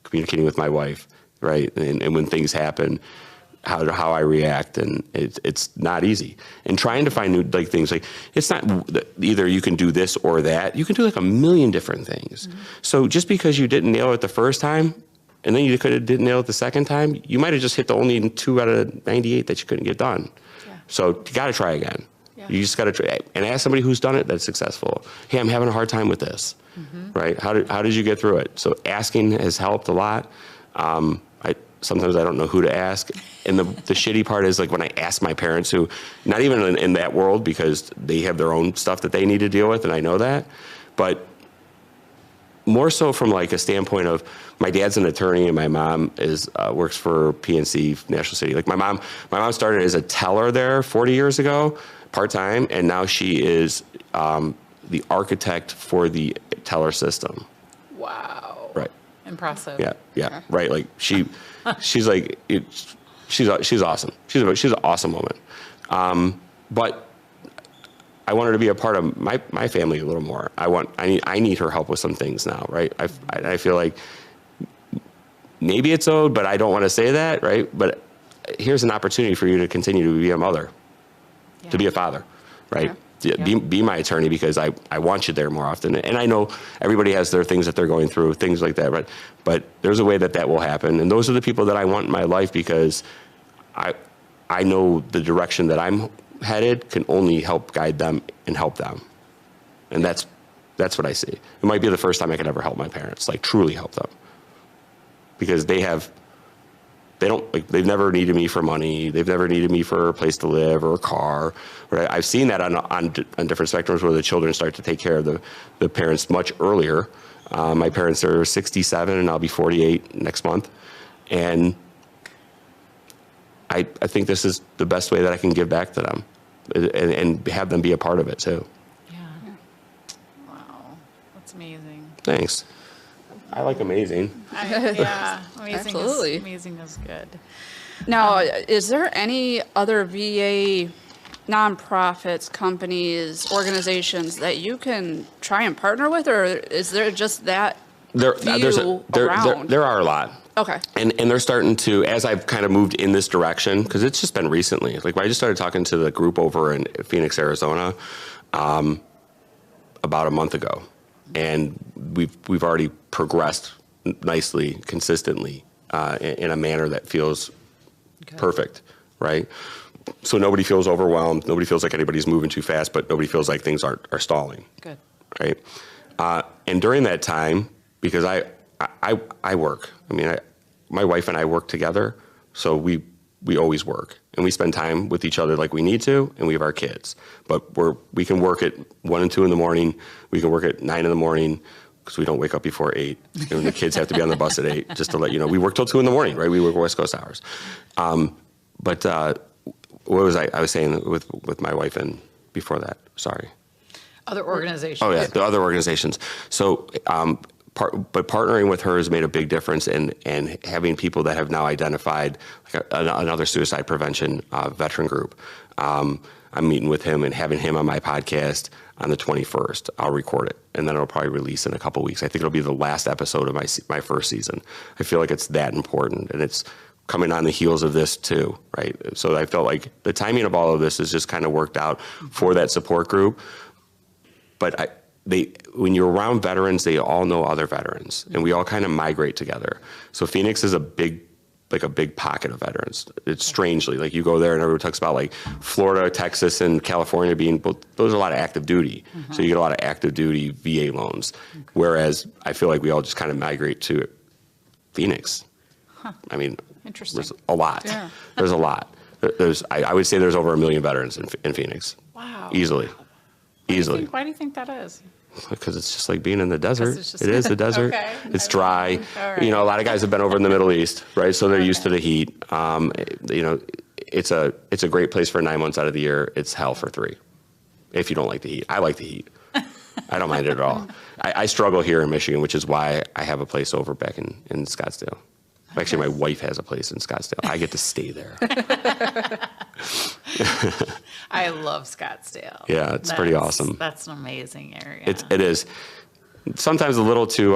communicating with my wife right? And when things happen, how I react, and it's not easy. And trying to find new like things, like it's not either you can do this or that. You can do like a million different things. Mm-hmm. So just because you didn't nail it the first time, and then you didn't nail it the second time, you might have just hit the only 2 out of 98 that you couldn't get done. Yeah. So you got to try again. Yeah. You just got to try and ask somebody who's done it that's successful. Hey, I'm having a hard time with this, right? How did you get through it? So asking has helped a lot. Sometimes I don't know who to ask. And the shitty part is like when I ask my parents who, not even in that world because they have their own stuff that they need to deal with, and I know that, but more so from like a standpoint of my dad's an attorney and my mom works for PNC National City. Like my mom started as a teller there 40 years ago, part-time, and now she is the architect for the teller system. Wow. Right. Impressive. Yeah. Right. Like she's like, she's awesome. She's an awesome woman. But I want her to be a part of my family a little more. I need her help with some things now. Right. I feel like maybe it's owed, but I don't want to say that. Right. But here's an opportunity for you to continue to be a mother, to be a father. Right. Yeah. Be my attorney because I want you there more often. And I know everybody has their things that they're going through, things like that. But there's a way that will happen. And those are the people that I want in my life because I know the direction that I'm headed can only help guide them and help them. And that's what I see. It might be the first time I could ever help my parents, like truly help them. Because they've never needed me for money. They've never needed me for a place to live or a car. Right? I've seen that on different spectrums where the children start to take care of the parents much earlier. My parents are 67 and I'll be 48 next month. And I think this is the best way that I can give back to them and have them be a part of it too. Yeah. Wow. That's amazing. Thanks. I like amazing. Amazing. Absolutely. Amazing is good. Now, is there any other VA nonprofits, companies, organizations that you can try and partner with, or is there just that around? There are a lot. Okay. And they're starting to, as I've kind of moved in this direction, because it's just been recently. Like I just started talking to the group over in Phoenix, Arizona, about a month ago. And we've already progressed nicely, consistently, in a manner that feels perfect, right? So nobody feels overwhelmed. Nobody feels like anybody's moving too fast, but nobody feels like things are stalling. Good. Right? And during that time, because I work. I mean, my wife and I work together, so we always work. And we spend time with each other like we need to, and we have our kids. But we can work at 1 and 2 in the morning. We can work at 9 in the morning because we don't wake up before 8. And the kids have to be on the bus at 8, just to let you know. We work till 2 in the morning, right? We work West Coast hours. But what was I was saying with my wife and before that? Sorry. Other organizations. Oh, yeah, the other organizations. So, but partnering with her has made a big difference in having people that have now identified like another suicide prevention veteran group. I'm meeting with him and having him on my podcast on the 21st. I'll record it, and then it'll probably release in a couple weeks. I think it'll be the last episode of my first season. I feel like it's that important, and it's coming on the heels of this too, right? So I felt like the timing of all of this has just kind of worked out for that support group. But when you're around veterans, they all know other veterans, and we all kind of migrate together. So Phoenix is a big pocket of veterans. It's strangely, like you go there and everyone talks about like Florida, Texas, and California being, those are a lot of active duty. Mm-hmm. So you get a lot of active duty VA loans. Okay. Whereas I feel like we all just kind of migrate to Phoenix. Huh. I mean, interesting. There's a lot. Yeah. There's a lot. I would say there's over 1 million veterans in Phoenix. Wow. Easily. Why do you think that is? Because it's just like being in the desert. It is the desert. Okay. It's dry. Right. You know, a lot of guys have been over in the Middle East, right? So they're used to the heat. You know, it's a great place for 9 months out of the year. It's hell for 3, if you don't like the heat. I like the heat. I don't mind it at all. I struggle here in Michigan, which is why I have a place over back in Scottsdale. Actually, my wife has a place in Scottsdale. I get to stay there. I love Scottsdale. Yeah, it's pretty awesome. That's an amazing area. It is. Sometimes a little too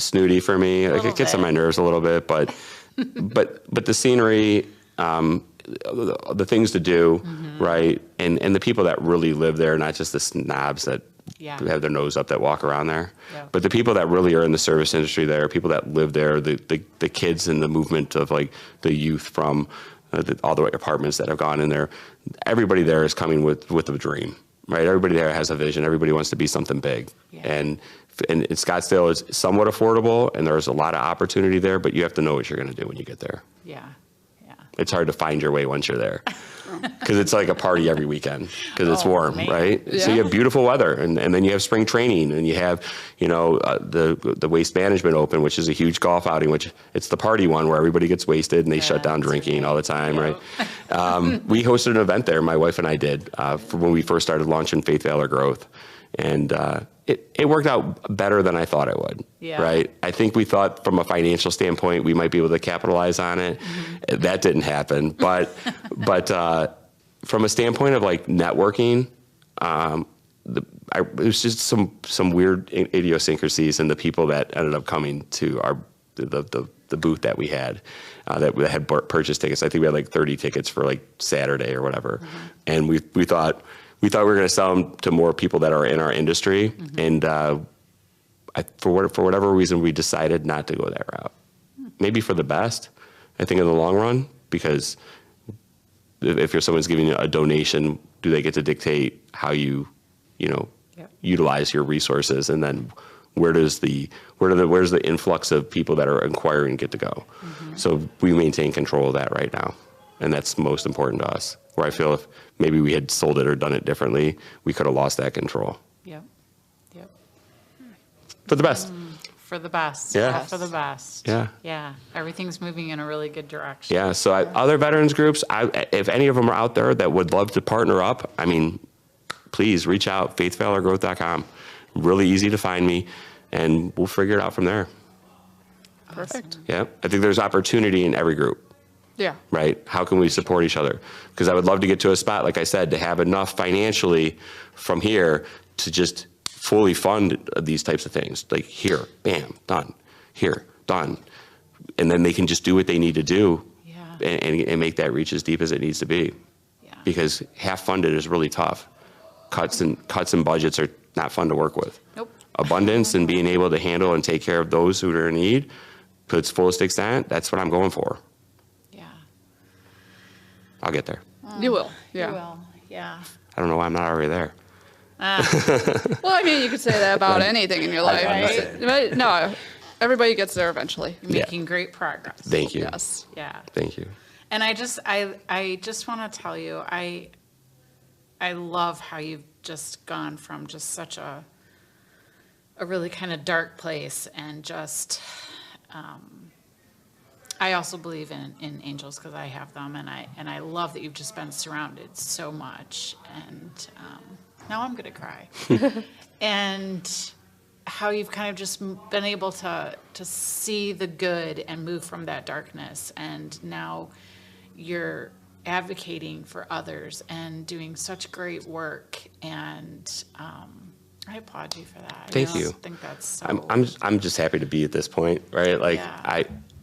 snooty for me. Like it gets on my nerves a little bit, but the scenery, the things to do, right? And the people that really live there, not just the snobs that have their nose up that walk around there, but the people that really are in the service industry there, people that live there, the kids and the movement of like the youth from all the apartments that have gone in there. Everybody there is coming with a dream, right? Everybody there has a vision. Everybody wants to be something big. And Scottsdale is somewhat affordable, and there's a lot of opportunity there, but you have to know what you're going to do when you get there. Yeah. It's hard to find your way once you're there, because it's like a party every weekend because it's warm, right? Yeah. So you have beautiful weather, and then you have spring training, and you have, the Waste Management Open, which is a huge golf outing, which it's the party one where everybody gets wasted and they shut down drinking all the time, right? We hosted an event there, my wife and I did, for when we first started launching Faith Valor Growth. And it worked out better than I thought it would, right? I think we thought from a financial standpoint we might be able to capitalize on it. That didn't happen. But from a standpoint of like networking, it was just some weird idiosyncrasies in the people that ended up coming to the booth that we had that had purchased tickets. I think we had like 30 tickets for like Saturday or whatever, and we thought we were going to sell them to more people that are in our industry, and for whatever reason, we decided not to go that route. Maybe for the best, I think, in the long run, because if someone's giving you a donation, do they get to dictate how you utilize your resources, and then where's the influx of people that are inquiring get to go? So we maintain control of that right now, and that's most important to us. Where I feel if maybe we had sold it or done it differently, we could have lost that control. Yep. For the best. For the best. Yeah. All for the best. Yeah. Yeah. Everything's moving in a really good direction. Yeah. So other veterans groups, if any of them are out there that would love to partner up, I mean, please reach out, faithvalorgrowth.com. Really easy to find me, and we'll figure it out from there. Perfect. Yeah. I think there's opportunity in every group. Yeah. Right? How can we support each other? Because I would love to get to a spot, like I said, to have enough financially from here to just fully fund these types of things. Like here, bam, done. Here, done. And then they can just do what they need to do and make that reach as deep as it needs to be. Yeah. Because half funded is really tough. Cuts and budgets are not fun to work with. Nope. Abundance and being able to handle and take care of those who are in need to its fullest extent, that's what I'm going for. I'll get there. You will. Yeah. You will. Yeah. I don't know why I'm not already there. Well, I mean, you could say that about anything in your life. Right? But no, everybody gets there eventually. You're making great progress. Thank you. Yes. Yeah. Thank you. And I just want to tell you, I love how you've just gone from just such a really kind of dark place and just, I also believe in angels because I have them, and I love that you've just been surrounded so much, and now I'm gonna cry, and how you've kind of just been able to see the good and move from that darkness, and now you're advocating for others and doing such great work, and I applaud you for that. Thank you. I think that's so. I'm just happy to be at this point, right? Like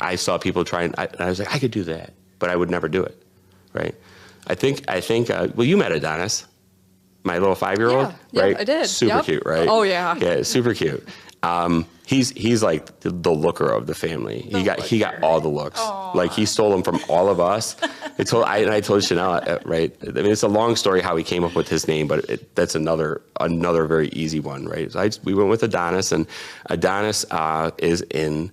I saw people trying, and I was like, I could do that, but I would never do it, right? I think. Well, you met Adonis, my little 5-year-old, yeah, right? I did. Super cute, right? Oh yeah. Yeah, super cute. He's like the looker of the family. He got all the looks. Aww. Like he stole them from all of us. I told Chanel, right? I mean, it's a long story how he came up with his name, but that's another very easy one, right? So we went with Adonis, and Adonis is in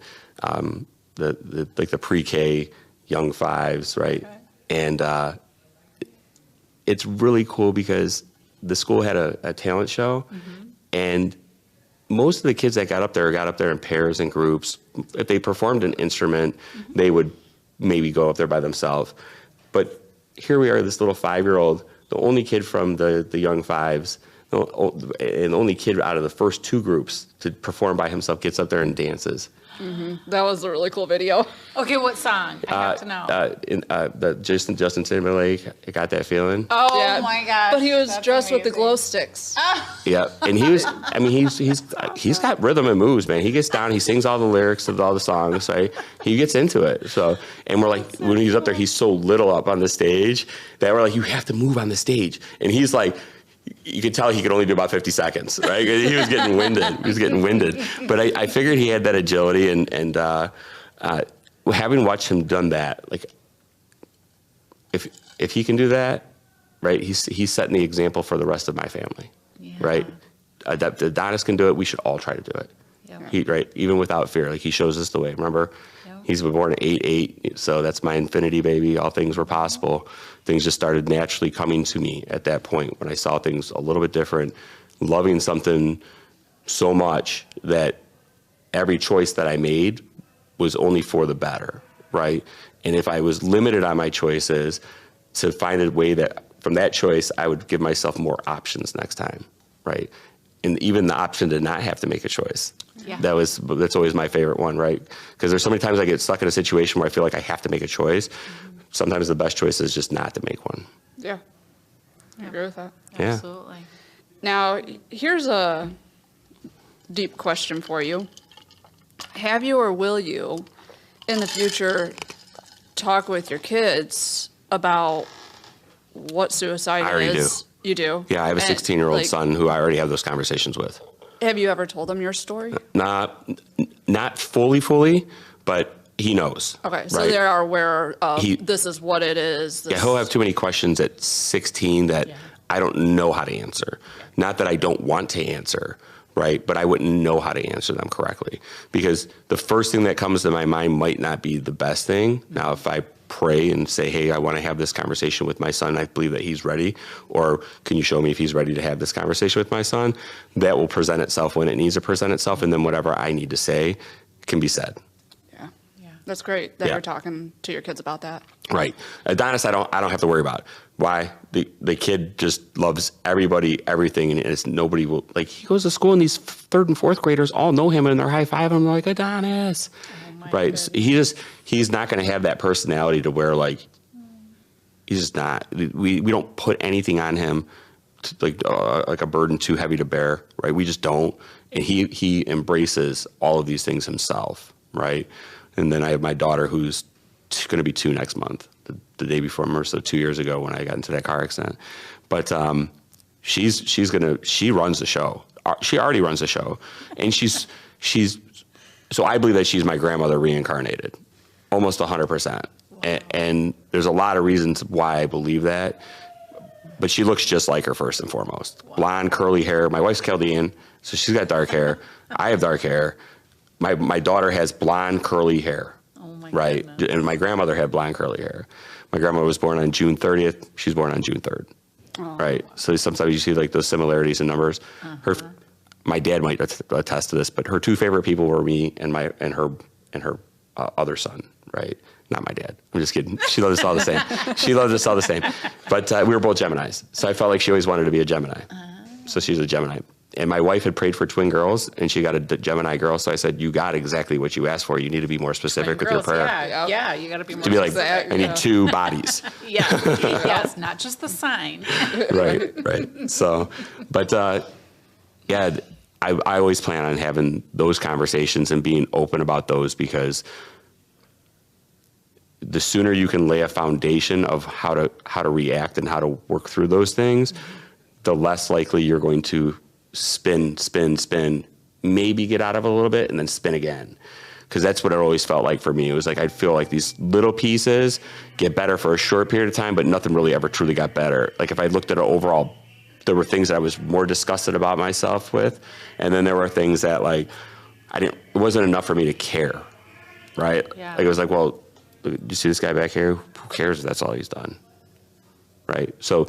the pre-K young fives, right? Okay. And it's really cool because the school had a talent show, and most of the kids that got up there in pairs and groups. If they performed an instrument, they would maybe go up there by themselves. But here we are, this little 5-year-old, the only kid from the young fives, and the only kid out of the first 2 groups to perform by himself, gets up there and dances. That was a really cool video. Okay, what song? I have to know. The Justin Timberlake, I Got That Feeling. Oh Yeah, my gosh. But he was that's dressed with the amazing. glow sticks. Yeah, and he's got rhythm and moves, man. He gets down, he sings all the lyrics of all the songs, right? He gets into it. So, and we're like, when he's up there, he's so little up on the stage that we're like, you have to move on the stage. And he's like, you could tell he could only do about 50 seconds, right? He was getting winded. But I figured he had that agility, and having watched him done that, like, if he can do that, right, he's setting the example for the rest of my family, right? Adonis can do it. We should all try to do it. Yep. Right, even without fear, like he shows us the way. Remember, he's born at 8'8", so that's my infinity baby. All things were possible. Things just started naturally coming to me at that point when I saw things a little bit different, loving something so much that every choice that I made was only for the better, right? And if I was limited on my choices, to find a way that from that choice, I would give myself more options next time, right? And even the option to not have to make a choice. Yeah. That's always my favorite one, right? Because there's so many times I get stuck in a situation where I feel like I have to make a choice. Sometimes the best choice is just not to make one. Yeah. I agree with that. Yeah. Absolutely. Now, here's a deep question for you. Have you or will you, in the future, talk with your kids about what suicide I already is? do. You do? Yeah, I have a And, 16-year-old like, son who I already have those conversations with. Have you ever told them your story? Not fully, but he knows. Okay, so right? they are aware of He- this is what it is. Yeah, he'll have too many questions at 16 that I don't know how to answer. Not that I don't want to answer, right? But I wouldn't know how to answer them correctly. Because the first thing that comes to my mind might not be the best thing. Now, if I pray and say, hey, I want to have this conversation with my son, I believe that he's ready, or can you show me if he's ready to have this conversation with my son, that will present itself when it needs to present itself, and then whatever I need to say can be said. Yeah. That's great that Yeah. you're talking to your kids about that. Right. Adonis, I don't have to worry about. Why? The kid just loves everybody, everything, and it's nobody will, like, he goes to school and these third and fourth graders all know him and they're high five him like, Adonis. Right. So he's not going to have that personality to where, like, he's just not. We don't put anything on him like a burden too heavy to bear. Right. We just don't. And he embraces all of these things himself. Right. And then I have my daughter who's going to be 2 next month, the day before her, so 2 years ago when I got into that car accident. But she runs the show. She already runs the show, and she's. So I believe that she's my grandmother reincarnated, almost 100%. And there's a lot of reasons why I believe that. But she looks just like her first and foremost. Wow. Blonde, curly hair. My wife's Chaldean, so she's got dark hair. I have dark hair. My daughter has blonde, curly hair. Oh my right? goodness. And my grandmother had blonde, curly hair. My grandmother was born on June 30th. She's born on June 3rd. Oh. Right? So sometimes you see like those similarities in numbers. My dad might attest to this, but her 2 favorite people were me and her other son, right? Not my dad. I'm just kidding. She loved us all the same. She loved us all the same. But we were both Geminis. So I felt like she always wanted to be a Gemini. So she's a Gemini. And my wife had prayed for twin girls, and she got a Gemini girl. So I said, you got exactly what you asked for. You need to be more specific with your prayer. Yeah, you got to be more To be like, specific. I need 2 bodies. Yes, not just the sign. Right. So, but yeah, I always plan on having those conversations and being open about those, because the sooner you can lay a foundation of how to react and how to work through those things, the less likely you're going to spin, maybe get out of it a little bit and then spin again. Because that's what it always felt like for me. It was like I'd feel like these little pieces get better for a short period of time, but nothing really ever truly got better. Like if I looked at it overall, there were things that I was more disgusted about myself with, and then there were things that like it wasn't enough for me to care, right? Yeah. Like it was like, well, do you see this guy back here? Who cares if that's all he's done, right? So,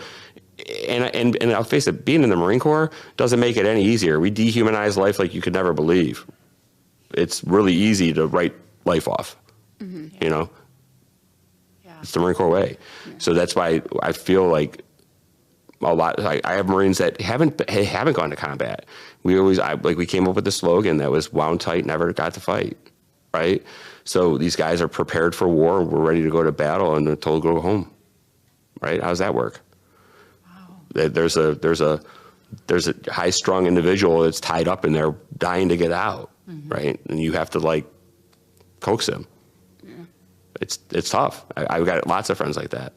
and I'll face it, being in the Marine Corps doesn't make it any easier. We dehumanize life like you could never believe. It's really easy to write life off, you know? Yeah. It's the Marine Corps way. Yeah. So that's why I feel like a lot. I have Marines that haven't gone to combat. We came up with a slogan that was wound tight, never got to fight. right? So these guys are prepared for war, we're ready to go to battle, and they're told to go home, right? How does that work? Wow. There's a high-strung individual that's tied up in there dying to get out, right? And you have to, like, coax him. Yeah. It's tough. I've got lots of friends like that.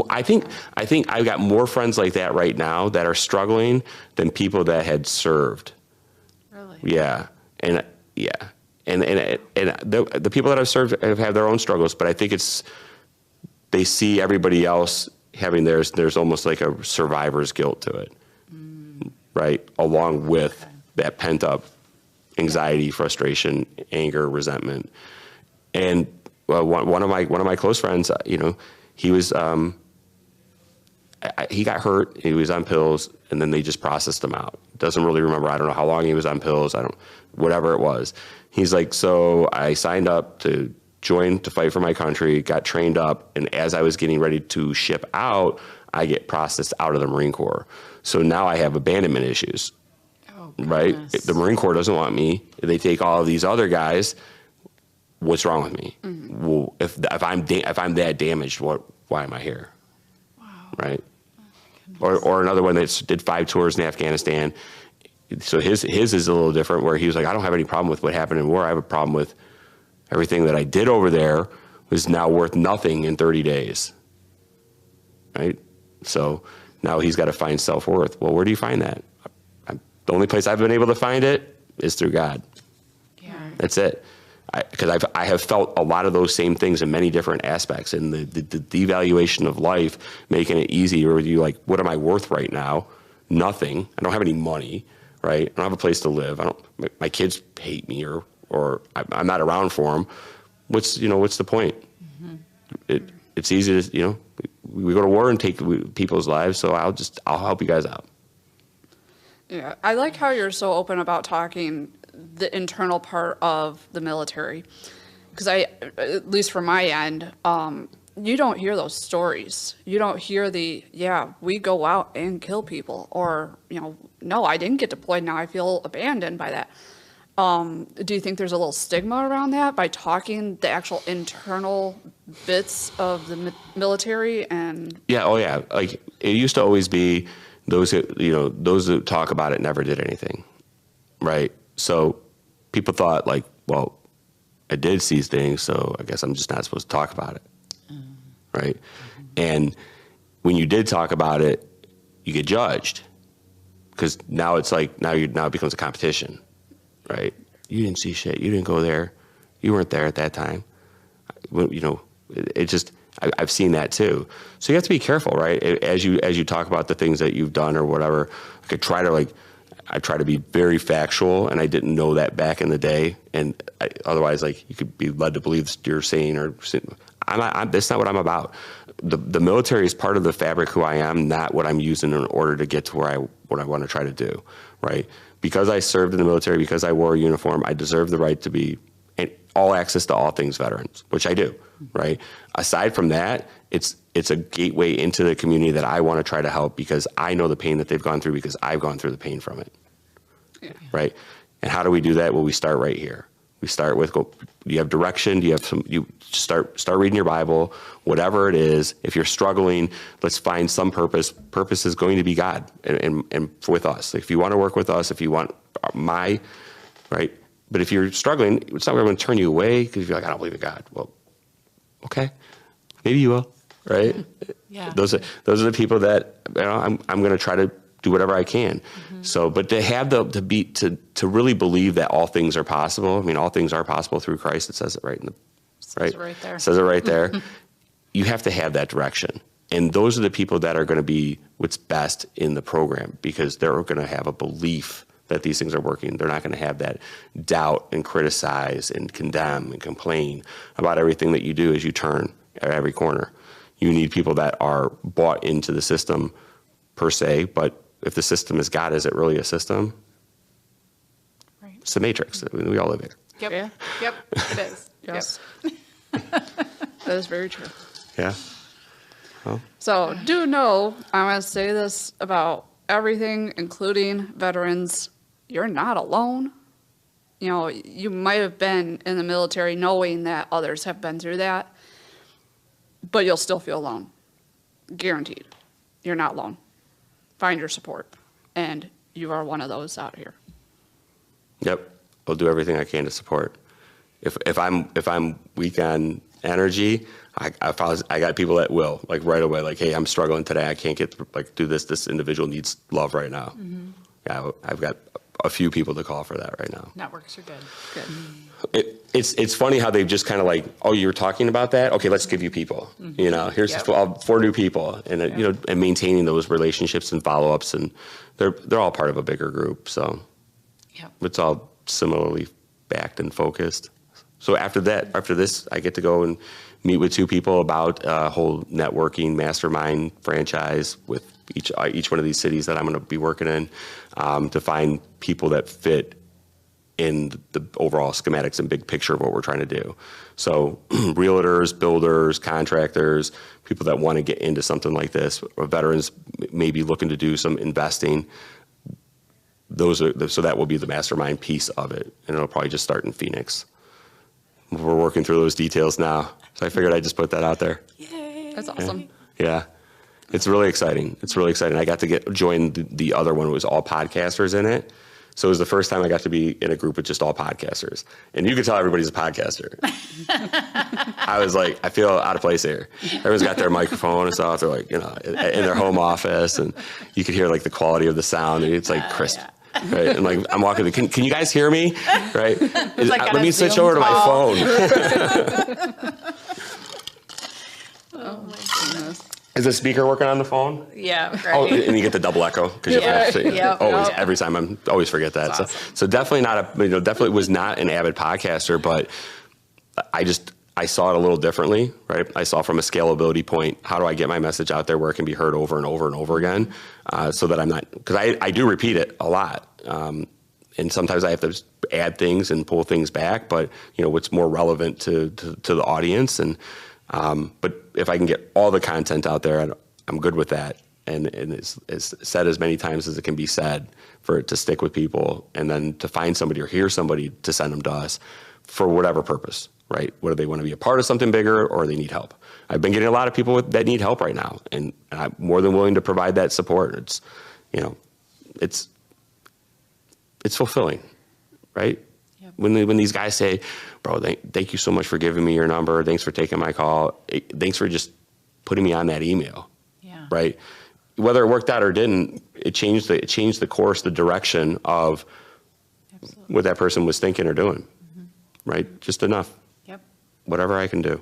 I think I've got more friends like that right now that are struggling than people that had served. Really? Yeah. And the people that I've served have had their own struggles, but I think they see everybody else having theirs. There's almost like a survivor's guilt to it, right? Along with that pent up anxiety, frustration, anger, resentment. And one of my close friends, he was he got hurt. He was on pills, and then they just processed him out. Doesn't really remember. I don't know how long he was on pills. Whatever it was. He's like, so I signed up to join to fight for my country, got trained up, and as I was getting ready to ship out, I get processed out of the Marine Corps. So now I have abandonment issues. Oh, right? The Marine Corps doesn't want me. They take all of these other guys. What's wrong with me? Mm-hmm. Well, if I'm that damaged, why am I here? Wow. Right? Or another one that did 5 tours in Afghanistan. So his is a little different, where he was like, I don't have any problem with what happened in war. I have a problem with everything that I did over there was now worth nothing in 30 days. Right? So now he's got to find self-worth. Well, where do you find that? The only place I've been able to find it is through God. Yeah. That's it. Because I have felt a lot of those same things in many different aspects, and the devaluation of life, making it easy, or you like, what am I worth right now? Nothing. I don't have any money, right? I don't have a place to live. My kids hate me, or I'm not around for them. What's the point? Mm-hmm. It's easy to, we go to war and take people's lives, so I'll help you guys out. Yeah, I like how you're so open about talking the internal part of the military, because at least from my end, you don't hear those stories. You don't hear we go out and kill people, or, no, I didn't get deployed, now I feel abandoned by that. Do you think there's a little stigma around that by talking the actual internal bits of the military? And yeah, oh yeah, like it used to always be those who talk about it never did anything, right? So people thought, like, well, I did see things, so I guess I'm just not supposed to talk about it, right? Mm-hmm. And when you did talk about it, you get judged, because now it's like now it becomes a competition, right? You didn't see shit. You didn't go there. You weren't there at that time. I've seen that too. So you have to be careful, right? As you talk about the things that you've done or whatever. I try to be very factual, and I didn't know that back in the day. And otherwise, like, you could be led to believe you're saying, that's not what I'm about. The military is part of the fabric who I am, not what I'm using in order to get to what I want to try to do, right? Because I served in the military, because I wore a uniform, I deserve the right to be all access to all things veterans, which I do, right? Aside from that, it's a gateway into the community that I want to try to help, because I know the pain that they've gone through, because I've gone through the pain from it, right? And how do we do that? Well, we start right here. We start with, do you have direction? Do you have you start reading your Bible, whatever it is. If you're struggling, let's find some purpose. Purpose is going to be God and with us. If you want to work with us, if you want right? But if you're struggling, it's not going to turn you away because you're like, I don't believe in God. Well, okay, maybe you will, right? Yeah. Those are the people that I'm going to try to do whatever I can. Mm-hmm. So, but to have to really believe that all things are possible. I mean, all things are possible through Christ. It says it right in the right. It says it right there. You have to have that direction, and those are the people that are going to be what's best in the program, because they're going to have a belief that these things are working. They're not going to have that doubt and criticize and condemn and complain about everything that you do as you turn at every corner. You need people that are bought into the system per se, but if the system is God, is it really a system? Right. It's the matrix. I mean, we all live here. Yep. Yeah. Yep. It is. Yes. That is very true. Yeah. Well. So do know, I'm going to say this about everything, including veterans. You're not alone. you know, you might have been in the military knowing that others have been through that, but you'll still feel alone. Guaranteed. You're not alone. Find your support. And you are one of those out here. Yep. I'll do everything I can to support. If I'm weak on energy, I got people that will, like, right away, like, hey, I'm struggling today. I can't do this. This individual needs love right now. Mm-hmm. Yeah, I've got a few people to call for that right now. Networks are good. It's funny how they've just kind of like, oh, you were talking about that? Okay, let's give you people. Mm-hmm. You know, here's 4 new people, and you know, and maintaining those relationships and follow-ups, and they're all part of a bigger group. So it's all similarly backed and focused. So after this, I get to go and meet with 2 people about a whole networking mastermind franchise with each one of these cities that I'm going to be working in, to find people that fit in the overall schematics and big picture of what we're trying to do. So realtors, builders, contractors, people that want to get into something like this, or veterans maybe looking to do some investing. So that will be the mastermind piece of it, and it'll probably just start in Phoenix. We're working through those details now, so I figured I'd just put that out there. Yay. That's awesome. Yeah. It's really exciting. I got to join the other one. It was all podcasters in it. So it was the first time I got to be in a group with just all podcasters. And you could tell everybody's a podcaster. I was like, I feel out of place here. Everyone's got their microphone and stuff. They're like, you know, in their home office. And you could hear like the quality of the sound. And it's like crisp. Yeah. Right. And like, I'm walking, can you guys hear me? Right. Let me switch over to my phone. Oh my goodness. Is the speaker working on the phone? Yeah, right. Oh, and you get the double echo because always every time I always forget that. That's so, awesome. so definitely was not an avid podcaster, but I saw it a little differently, right? I saw from a scalability point, how do I get my message out there where it can be heard over and over and over again, so that I'm not, because I do repeat it a lot, and sometimes I have to add things and pull things back, but you know what's more relevant to the audience and. But if I can get all the content out there, I'm good with that. And it's said as many times as it can be said for it to stick with people, and then to find somebody or hear somebody to send them to us for whatever purpose, right? Whether they want to be a part of something bigger or they need help. I've been getting a lot of people that need help right now, and I'm more than willing to provide that support. It's, you know, it's fulfilling, right? When these guys say, bro, thank you so much for giving me your number. Thanks for taking my call. Thanks for just putting me on that email. Yeah. Right. Whether it worked out or didn't, it changed the course, the direction of what that person was thinking or doing. Mm-hmm. Right. Just enough. Yep. Whatever I can do.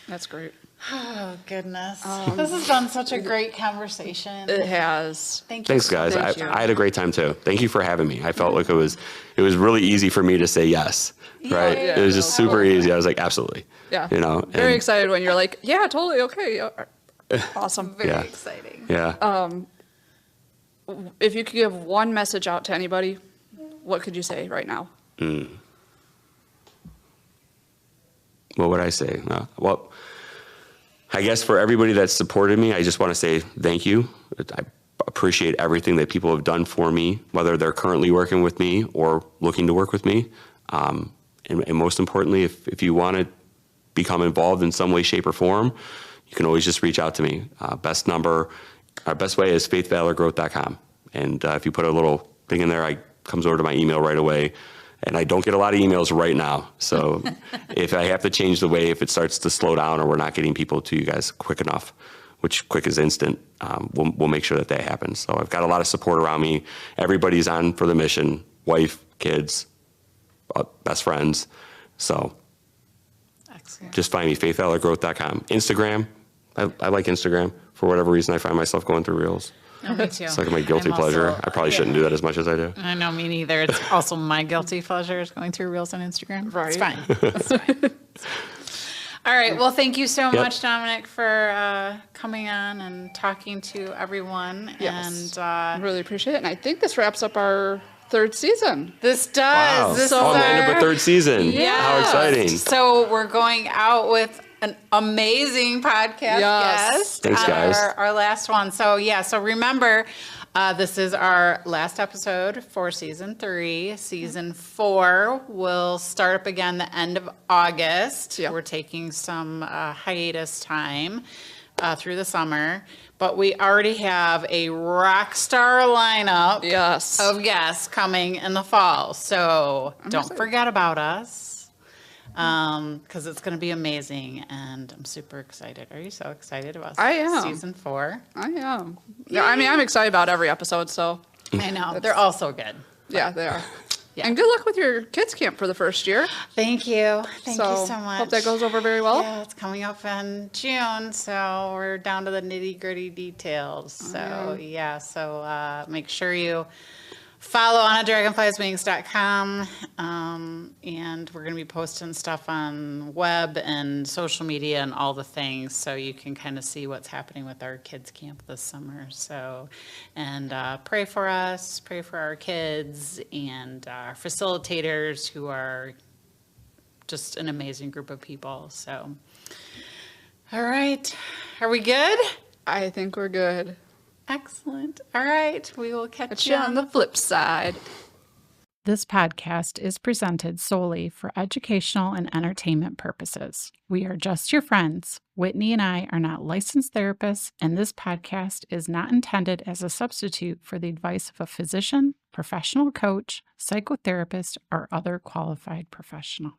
That's great. Oh, goodness. This has been such a great conversation. It has. Thank you. Thanks, guys. I had a great time, too. Thank you for having me. I felt like it was really easy for me to say yes, right? Yeah, it was just super easy. I was like, absolutely. Yeah. You know, very excited when you're like, yeah, totally, okay. Awesome. Very exciting. Yeah. If you could give one message out to anybody, what could you say right now? What would I say? Well, I guess for everybody that's supported me, I just want to say thank you. I appreciate everything that people have done for me, whether they're currently working with me or looking to work with me. And most importantly, if you want to become involved in some way, shape, or form, you can always just reach out to me. Our best way is faithvalorgrowth.com. And if you put a little thing in there, it comes over to my email right away. And I don't get a lot of emails right now. So if I have to change the way, if it starts to slow down or we're not getting people to you guys quick enough, which quick is instant, we'll make sure that happens. So I've got a lot of support around me. Everybody's on for the mission, wife, kids, best friends. So excellent. Just find me, faithvalorgrowth.com. Instagram, I like Instagram. For whatever reason, I find myself going through reels. Oh, me too. It's like my guilty pleasure. I probably shouldn't do that as much as I do. I know, me neither. It's also my guilty pleasure is going through reels on Instagram. Right. It's fine. It's fine. All right. Well, thank you so much, Dominic, for coming on and talking to everyone. Yes. And really appreciate it. And I think this wraps up our 3rd season. This does. Wow. This is the end of a 3rd season. Yeah. How exciting. So we're going out with an amazing podcast guest. Thanks, guys. Our last one. So, so remember, This is our last episode for season 3. Season 4 will start up again the end of August. Yeah. We're taking some hiatus time through the summer, but we already have a rock star lineup Yes. of guests coming in the fall. So don't forget about us. Because it's going to be amazing, and I'm super excited. Are you so excited about I am. season 4? I am. Yeah, I mean, I'm excited about every episode, so. I know. They're all so good. Yeah, they are. Yeah. And good luck with your kids camp for the first year. Thank you. Thank you so much. Hope that goes over very well. Yeah, it's coming up in June, so we're down to the nitty-gritty details. So, so make sure you follow on at dragonflieswings.com, and we're going to be posting stuff on web and social media and all the things, so you can kind of see what's happening with our kids camp this summer. So, and pray for us, pray for our kids and our facilitators, who are just an amazing group of people. So, all right, are we good? I think we're good. Excellent. All right. We will catch you on the flip side. This podcast is presented solely for educational and entertainment purposes. We are just your friends. Whitney and I are not licensed therapists, and this podcast is not intended as a substitute for the advice of a physician, professional coach, psychotherapist, or other qualified professional.